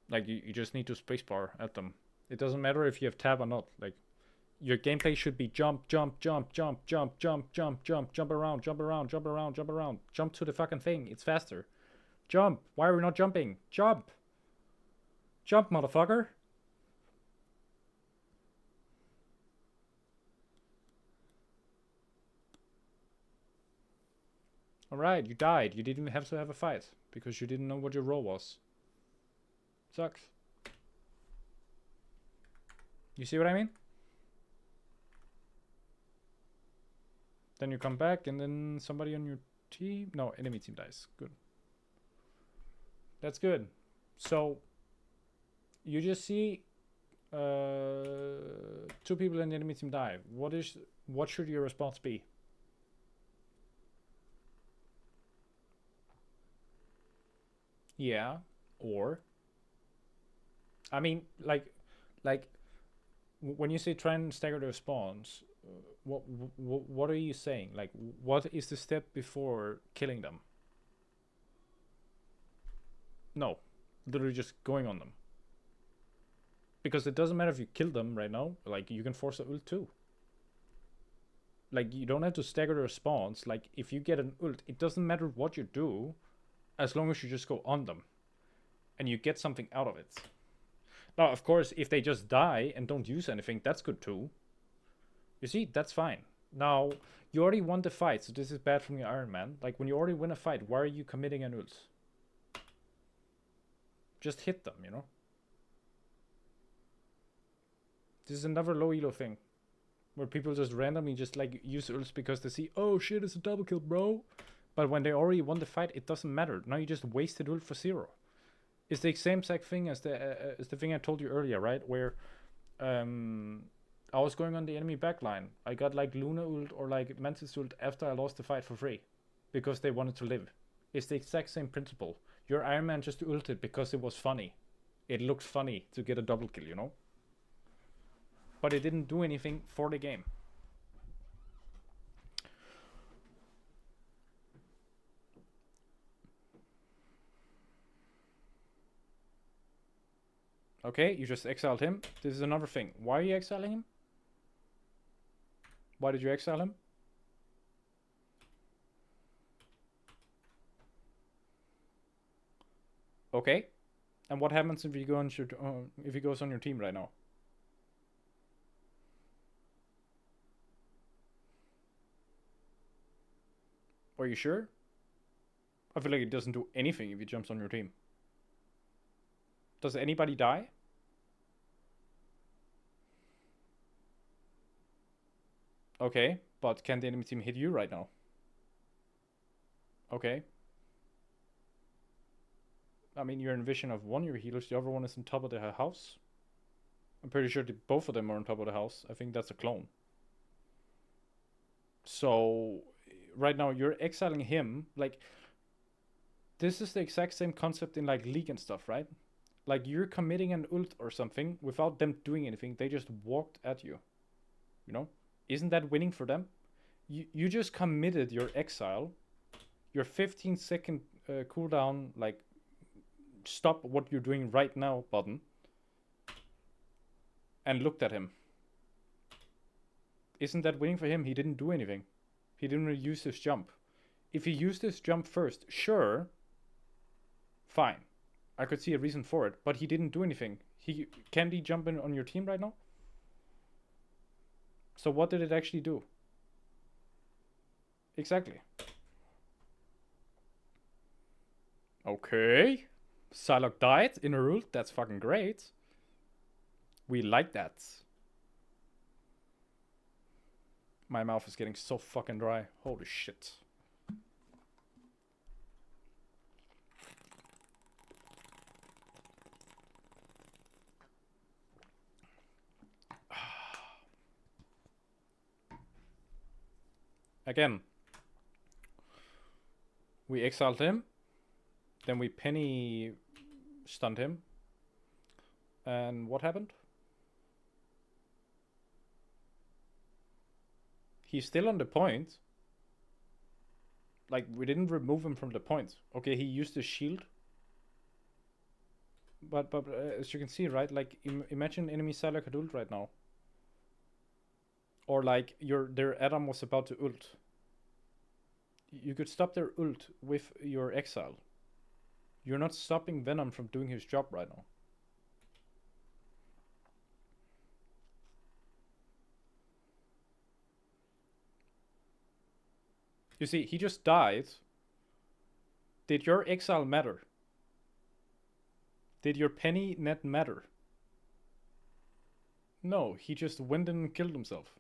Like, you just need to spacebar at them. It doesn't matter if you have tab or not. Like, your gameplay should be jump, jump, jump, jump, jump, jump, jump, jump, jump around, jump around, jump around, jump around. Jump to the fucking thing. It's faster. Jump. Why are we not jumping? Jump. Jump, motherfucker. Alright, you died. You didn't have to have a fight because you didn't know what your role was. Sucks. You see what I mean? Then you come back and then somebody on your team... No, enemy team dies. Good. That's good. So, you just see 2 people in the enemy team die. What should your response be? Yeah, or... I mean, like when you say try and stagger the spawns, what are you saying? Like, what is the step before killing them? No, literally just going on them. Because it doesn't matter if you kill them right now. Like, you can force an ult too. Like, you don't have to stagger the spawns. Like, if you get an ult, it doesn't matter what you do, as long as you just go on them, and you get something out of it. Now, of course, if they just die and don't use anything, that's good too. You see, that's fine. Now, you already won the fight, so this is bad from your Iron Man. Like, when you already win a fight, why are you committing an ult? Just hit them, you know? This is another low elo thing. Where people just randomly just, like, use ults because they see, oh shit, it's a double kill, bro. But when they already won the fight, it doesn't matter. Now you just wasted ult for 0. It's the same exact thing as the thing I told you earlier, right? Where I was going on the enemy backline. I got like Luna ult or like Mantis ult after I lost the fight for free. Because they wanted to live. It's the exact same principle. Your Iron Man just ulted because it was funny. It looked funny to get a double kill, you know? But it didn't do anything for the game. Okay, you just exiled him. This is another thing. Why are you exiling him? Why did you exile him? Okay. And what happens if he goes on your team right now? Are you sure? I feel like it doesn't do anything if he jumps on your team. Does anybody die? Okay, but can the enemy team hit you right now? Okay. I mean, you're in vision of one of your healers, the other one is on top of the house. I'm pretty sure both of them are on top of the house. I think that's a clone. So, right now you're exiling him. Like, this is the exact same concept in like League and stuff, right? Like, you're committing an ult or something without them doing anything. They just walked at you. You know? Isn't that winning for them? You just committed your exile, your 15-second cooldown, like, stop what you're doing right now button, and looked at him. Isn't that winning for him? He didn't do anything. He didn't use his jump. If he used his jump first, sure, fine. I could see a reason for it, but he didn't do anything. Can he jump in on your team right now? So what did it actually do? Exactly. Okay. Psylocke died in a ult. That's fucking great. We like that. My mouth is getting so fucking dry. Holy shit. Again. We exiled him. Then we penny stunned him. And what happened? He's still on the point. Like, we didn't remove him from the point. Okay, he used his shield. But as you can see, right? Like, imagine enemy Psylocke had ult right now. Or like, their Adam was about to ult. You could stop their ult with your exile. You're not stopping Venom from doing his job right now. You see, he just died. Did your exile matter? Did your penny net matter? No, he just went and killed himself.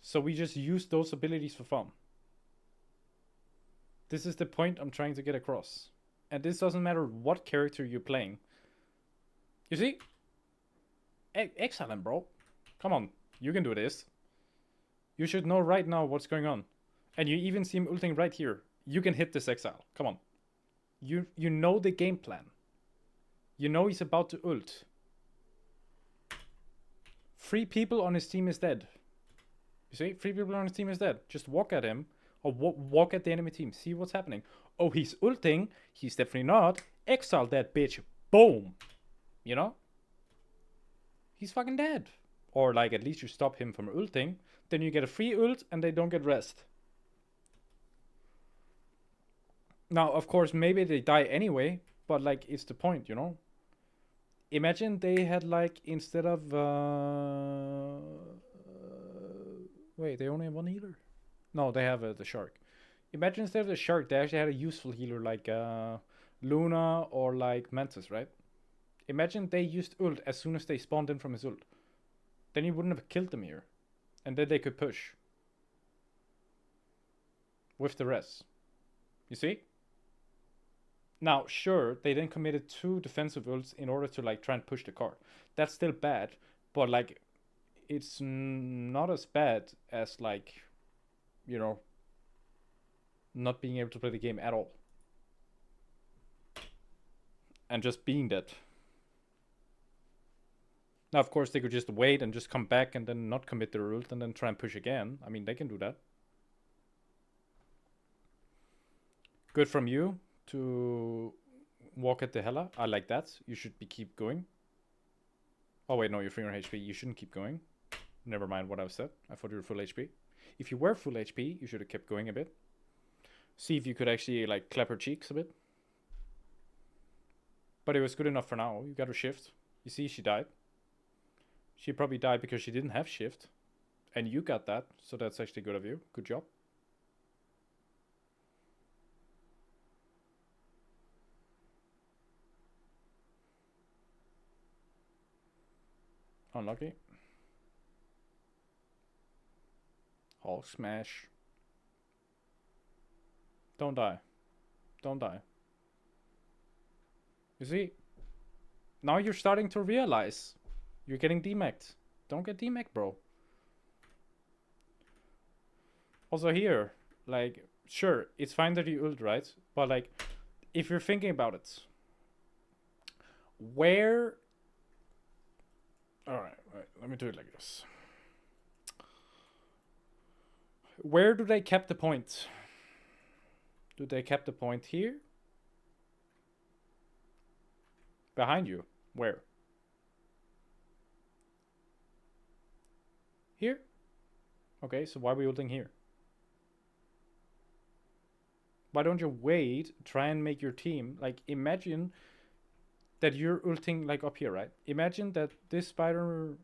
So we just used those abilities for fun. This is the point I'm trying to get across. And this doesn't matter what character you're playing. You see? Excellent, bro. Come on, you can do this. You should know right now what's going on. And you even see him ulting right here. You can hit this exile. Come on. You know the game plan. You know he's about to ult. 3 people on his team is dead. You see? 3 people on his team is dead. Just walk at him. Or walk at the enemy team. See what's happening. Oh, he's ulting. He's definitely not. Exile that bitch. Boom. You know? He's fucking dead. Or like at least you stop him from ulting. Then you get a free ult and they don't get rest. Now, of course, maybe they die anyway. But like, it's the point, you know? Imagine they had like, instead of... wait, they only have one healer? No, they have the shark. Imagine instead of the shark, they actually had a useful healer like Luna or like Mantis, right? Imagine they used ult as soon as they spawned in from his ult. Then you wouldn't have killed them here. And then they could push. With the rest. You see? Now, sure, they then committed 2 defensive ults in order to like try and push the card. That's still bad, but like, it's not as bad as like, you know, not being able to play the game at all. And just being dead. Now, of course, they could just wait and just come back and then not commit their ult and then try and push again. I mean, they can do that. Good from you to walk at the Hela. I like that. You should keep going. Oh, wait, no, you're 300 HP. You shouldn't keep going. Never mind what I've said. I thought you were full HP. If you were full HP, you should have kept going a bit. See if you could actually, like, clap her cheeks a bit. But it was good enough for now. You got her shift. You see, she died. She probably died because she didn't have shift. And you got that, so that's actually good of you. Good job. Unlucky. Hulk smash. Don't die. Don't die. You see? Now you're starting to realize you're getting demec'd. Don't get demec'd, bro. Also here, like, sure, it's fine that you ult, right? But like, if you're thinking about it, where... Alright, let me do it like this. Where do they cap the point? Do they cap the point here? Behind you? Where? Here? Okay, so why are we ulting here? Why don't you wait, try and make your team, like, imagine that you're ulting, like, up here, right? Imagine that this spider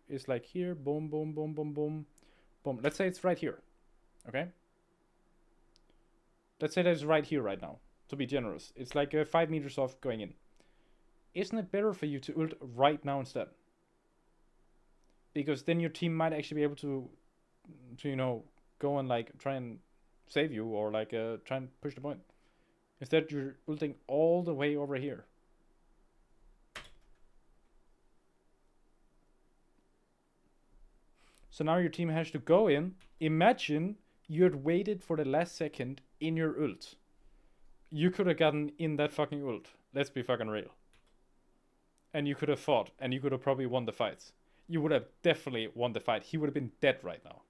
is, like, here, boom, boom, boom, boom, boom, boom. Let's say it's right here, okay? Let's say that it's right here right now, to be generous. It's like 5 meters off going in. Isn't it better for you to ult right now instead? Because then your team might actually be able to you know, go and, like, try and save you, or like try and push the point. Instead, you're ulting all the way over here. So now your team has to go in. Imagine you had waited for the last second in your ult. You could have gotten in that fucking ult. Let's be fucking real. And you could have fought, and you could have probably won the fight. You would have definitely won the fight. He would have been dead right now.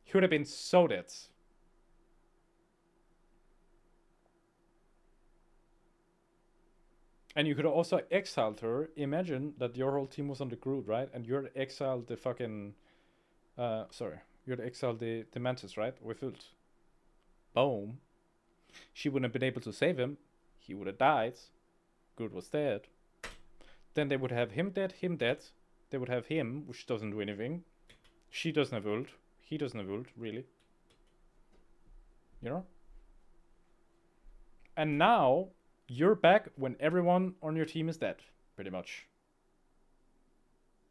He would have been so dead. And you could have also exiled her. Imagine that your whole team was on the Groot, right? And you're exiled the fucking... sorry. You'd exiled the Mantis, right? With ult. Boom. She wouldn't have been able to save him. He would have died. Groot was dead. Then they would have him dead, him dead. They would have him, which doesn't do anything. She doesn't have ult. He doesn't have ult, really. You know? And now, you're back when everyone on your team is dead, pretty much.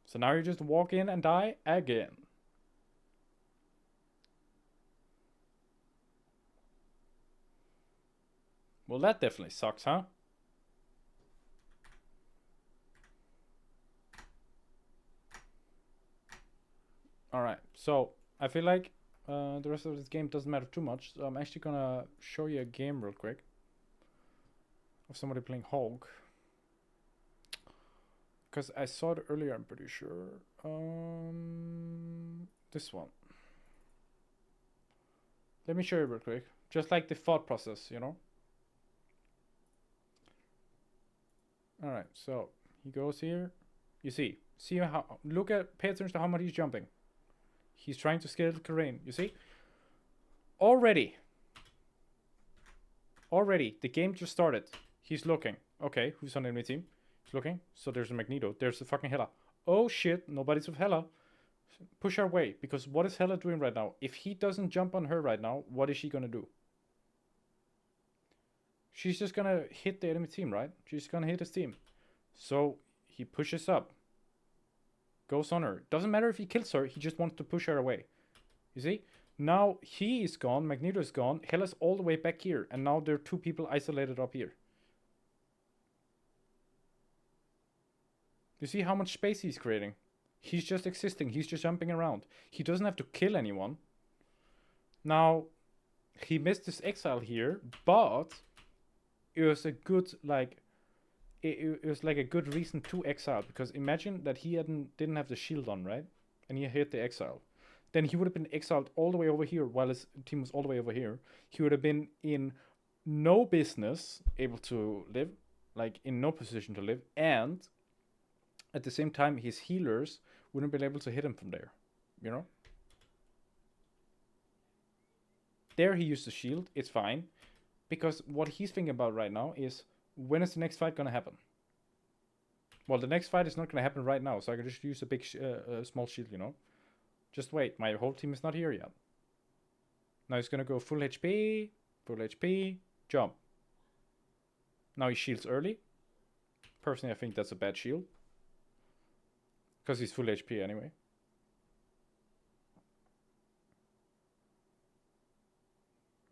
So now you just walk in and die again. Well, that definitely sucks, huh? Alright, so I feel like the rest of this game doesn't matter too much. So I'm actually gonna show you a game real quick of somebody playing Hulk. Because I saw it earlier, I'm pretty sure. This one. Let me show you real quick. Just like the thought process, you know? Alright, so he goes here. You see how, pay attention to how much he's jumping. He's trying to scale Karain, you see? Already, the game just started. He's looking. Okay, who's on the enemy team? He's looking. So there's a Magneto. There's a fucking Hela. Oh shit, nobody's with Hela. Push her away, because what is Hela doing right now? If he doesn't jump on her right now, what is she gonna do? She's just gonna hit the enemy team, right? She's gonna hit his team. So he pushes up. Goes on her. Doesn't matter if he kills her, he just wants to push her away. You see? Now he is gone, Magneto is gone, Hela's all the way back here, and now there are 2 people isolated up here. You see how much space he's creating? He's just existing, he's just jumping around. He doesn't have to kill anyone. Now, he missed his exile here, but it was a good, like, it was like a good reason to exile, because imagine that he didn't have the shield on, right? And he hit the exile. Then he would have been exiled all the way over here while his team was all the way over here. He would have been in no business able to live, like in no position to live, and at the same time his healers wouldn't have been able to hit him from there, you know? There he used the shield, it's fine, because what he's thinking about right now is, when is the next fight gonna happen? Well, the next fight is not gonna happen right now, so I can just use a big, small shield, you know? Just wait, my whole team is not here yet. Now he's gonna go full HP, jump. Now he shields early. Personally, I think that's a bad shield. Because he's full HP anyway.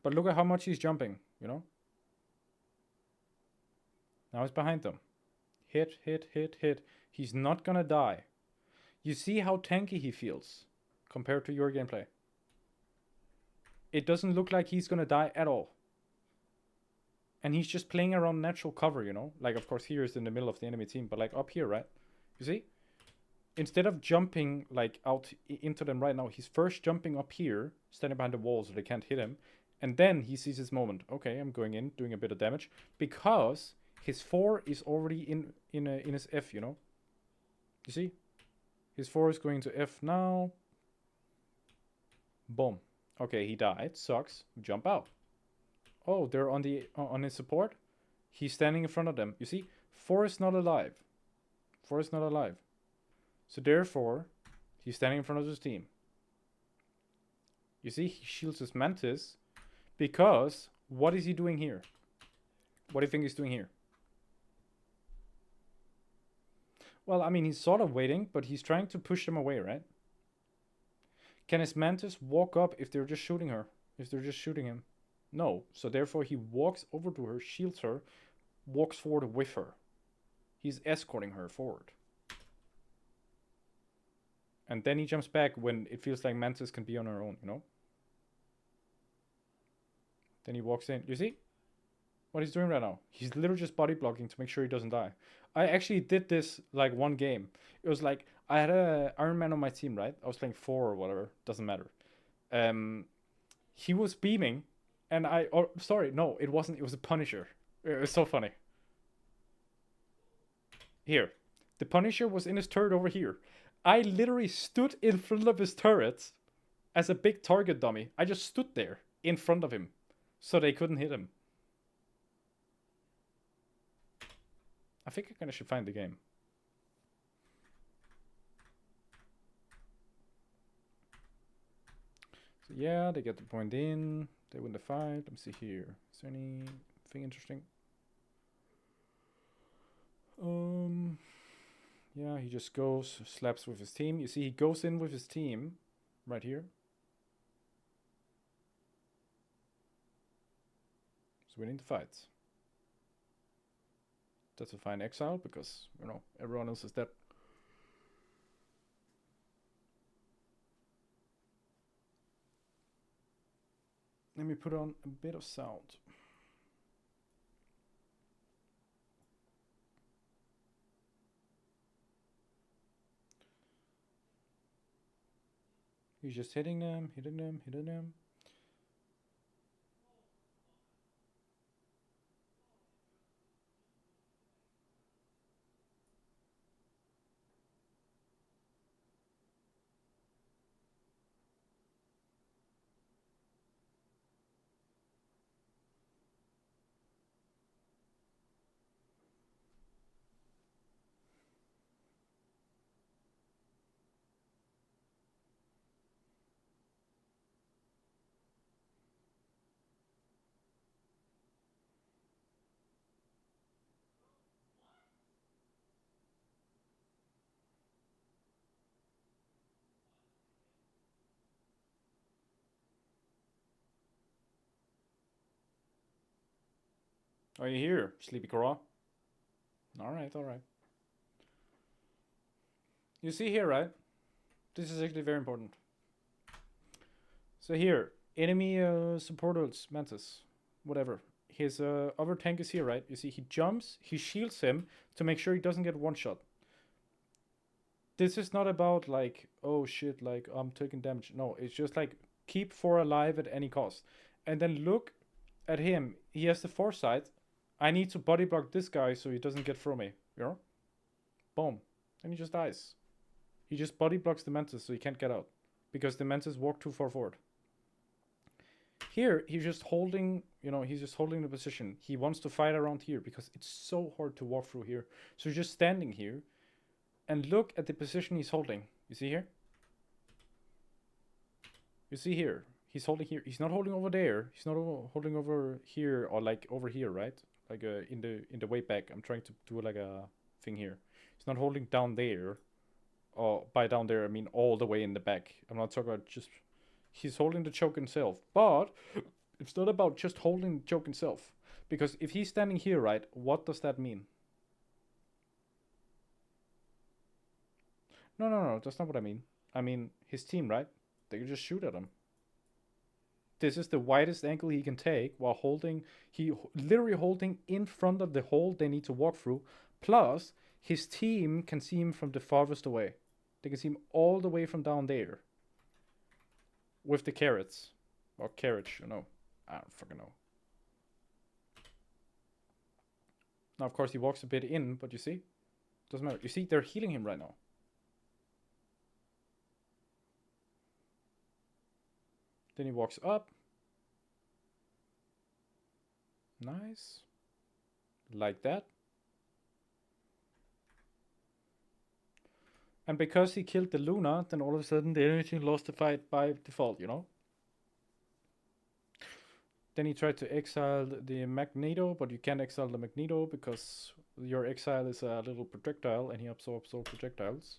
But look at how much he's jumping, you know? Now he's behind them. Hit, hit, hit, hit. He's not gonna die. You see how tanky he feels compared to your gameplay. It doesn't look like he's gonna die at all. And he's just playing around natural cover, you know? Like, of course, here is in the middle of the enemy team, but like up here, right? You see? Instead of jumping like out into them right now, he's first jumping up here, standing behind the wall so they can't hit him. And then he sees his moment. Okay, I'm going in, doing a bit of damage. Because his 4 is already in his F, you know? You see? His 4 is going to F now. Boom. Okay, he died. Sucks. Jump out. Oh, they're on the on his support. He's standing in front of them. You see? 4 is not alive. 4 is not alive. So therefore, he's standing in front of his team. You see? He shields his Mantis. Because, what is he doing here? What do you think he's doing here? Well, I mean, he's sort of waiting, but he's trying to push them away, right? Can his Mantis walk up if they're just shooting her? If they're just shooting him? No. So therefore, he walks over to her, shields her, walks forward with her. He's escorting her forward. And then he jumps back when it feels like Mantis can be on her own, you know? Then he walks in. You see what he's doing right now? He's literally just body blocking to make sure he doesn't die. I actually did this like one game. It was like I had a Iron Man on my team, right? I was playing 4 or whatever. Doesn't matter. He was beaming, and sorry, no, it wasn't. It was a Punisher. It was so funny. Here, the Punisher was in his turret over here. I literally stood in front of his turret as a big target dummy. I just stood there in front of him. So they couldn't hit him. I think I kind of should find the game. So yeah, they get the point in. They win the fight. Let me see here. Is there anything interesting? Yeah, he just goes, slaps with his team. You see, he goes in with his team right here. He's winning the fight. That's a fine exile because, you know, everyone else is dead. Let me put on a bit of sound. He's just hitting them, hitting them, hitting them. Are you here, Sleepy Cora? Alright, alright. You see here, right? This is actually very important. So here, enemy supporters, Mantis, whatever. His other tank is here, right? You see, he jumps, he shields him to make sure he doesn't get one shot. This is not about like, oh shit, like I'm taking damage. No, it's just like keep 4 alive at any cost. And then look at him. He has the foresight. I need to body block this guy so he doesn't get through me. You know? Boom. And he just dies. He just body blocks the Mantis so he can't get out. Because the Mantis walk too far forward. Here, he's just holding, you know, he's just holding the position. He wants to fight around here because it's so hard to walk through here. So he's just standing here. And look at the position he's holding. You see here? You see here? He's holding here. He's not holding over there. He's not holding over here or like over here, right? Like in the way back. I'm trying to do like a thing here. He's not holding down there. Or by down there, I mean all the way in the back. I'm not talking about just... He's holding the choke himself. But it's not about just holding the choke himself. Because if he's standing here, right, what does that mean? No, that's not what I mean. I mean, his team, right? They can just shoot at him. This is the widest angle he can take while holding... literally holding in front of the hole they need to walk through. Plus, his team can see him from the farthest away. They can see him all the way from down there. With the carrots. Or carriage, you know. I don't fucking know. Now, of course, he walks a bit in, but you see? Doesn't matter. You see, they're healing him right now. Then he walks up. Nice. Like that. And because he killed the Luna, then all of a sudden the energy lost the fight by default, you know? Then he tried to exile the Magneto, but you can't exile the Magneto because your exile is a little projectile and he absorbs all projectiles.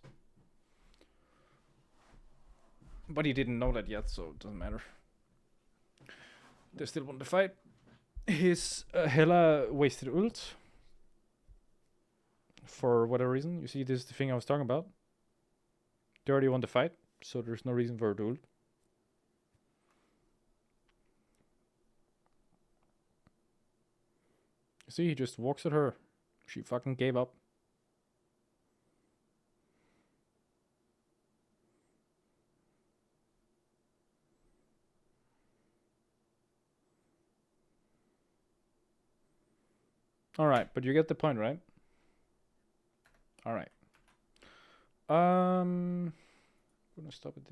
But he didn't know that yet, so it doesn't matter. They still won the fight. His Hela wasted ult. For whatever reason. You see, this is the thing I was talking about. They already won the fight, so there's no reason for a duel. See, he just walks at her. She fucking gave up. Alright, but you get the point, right? Alright. I'm gonna stop it there.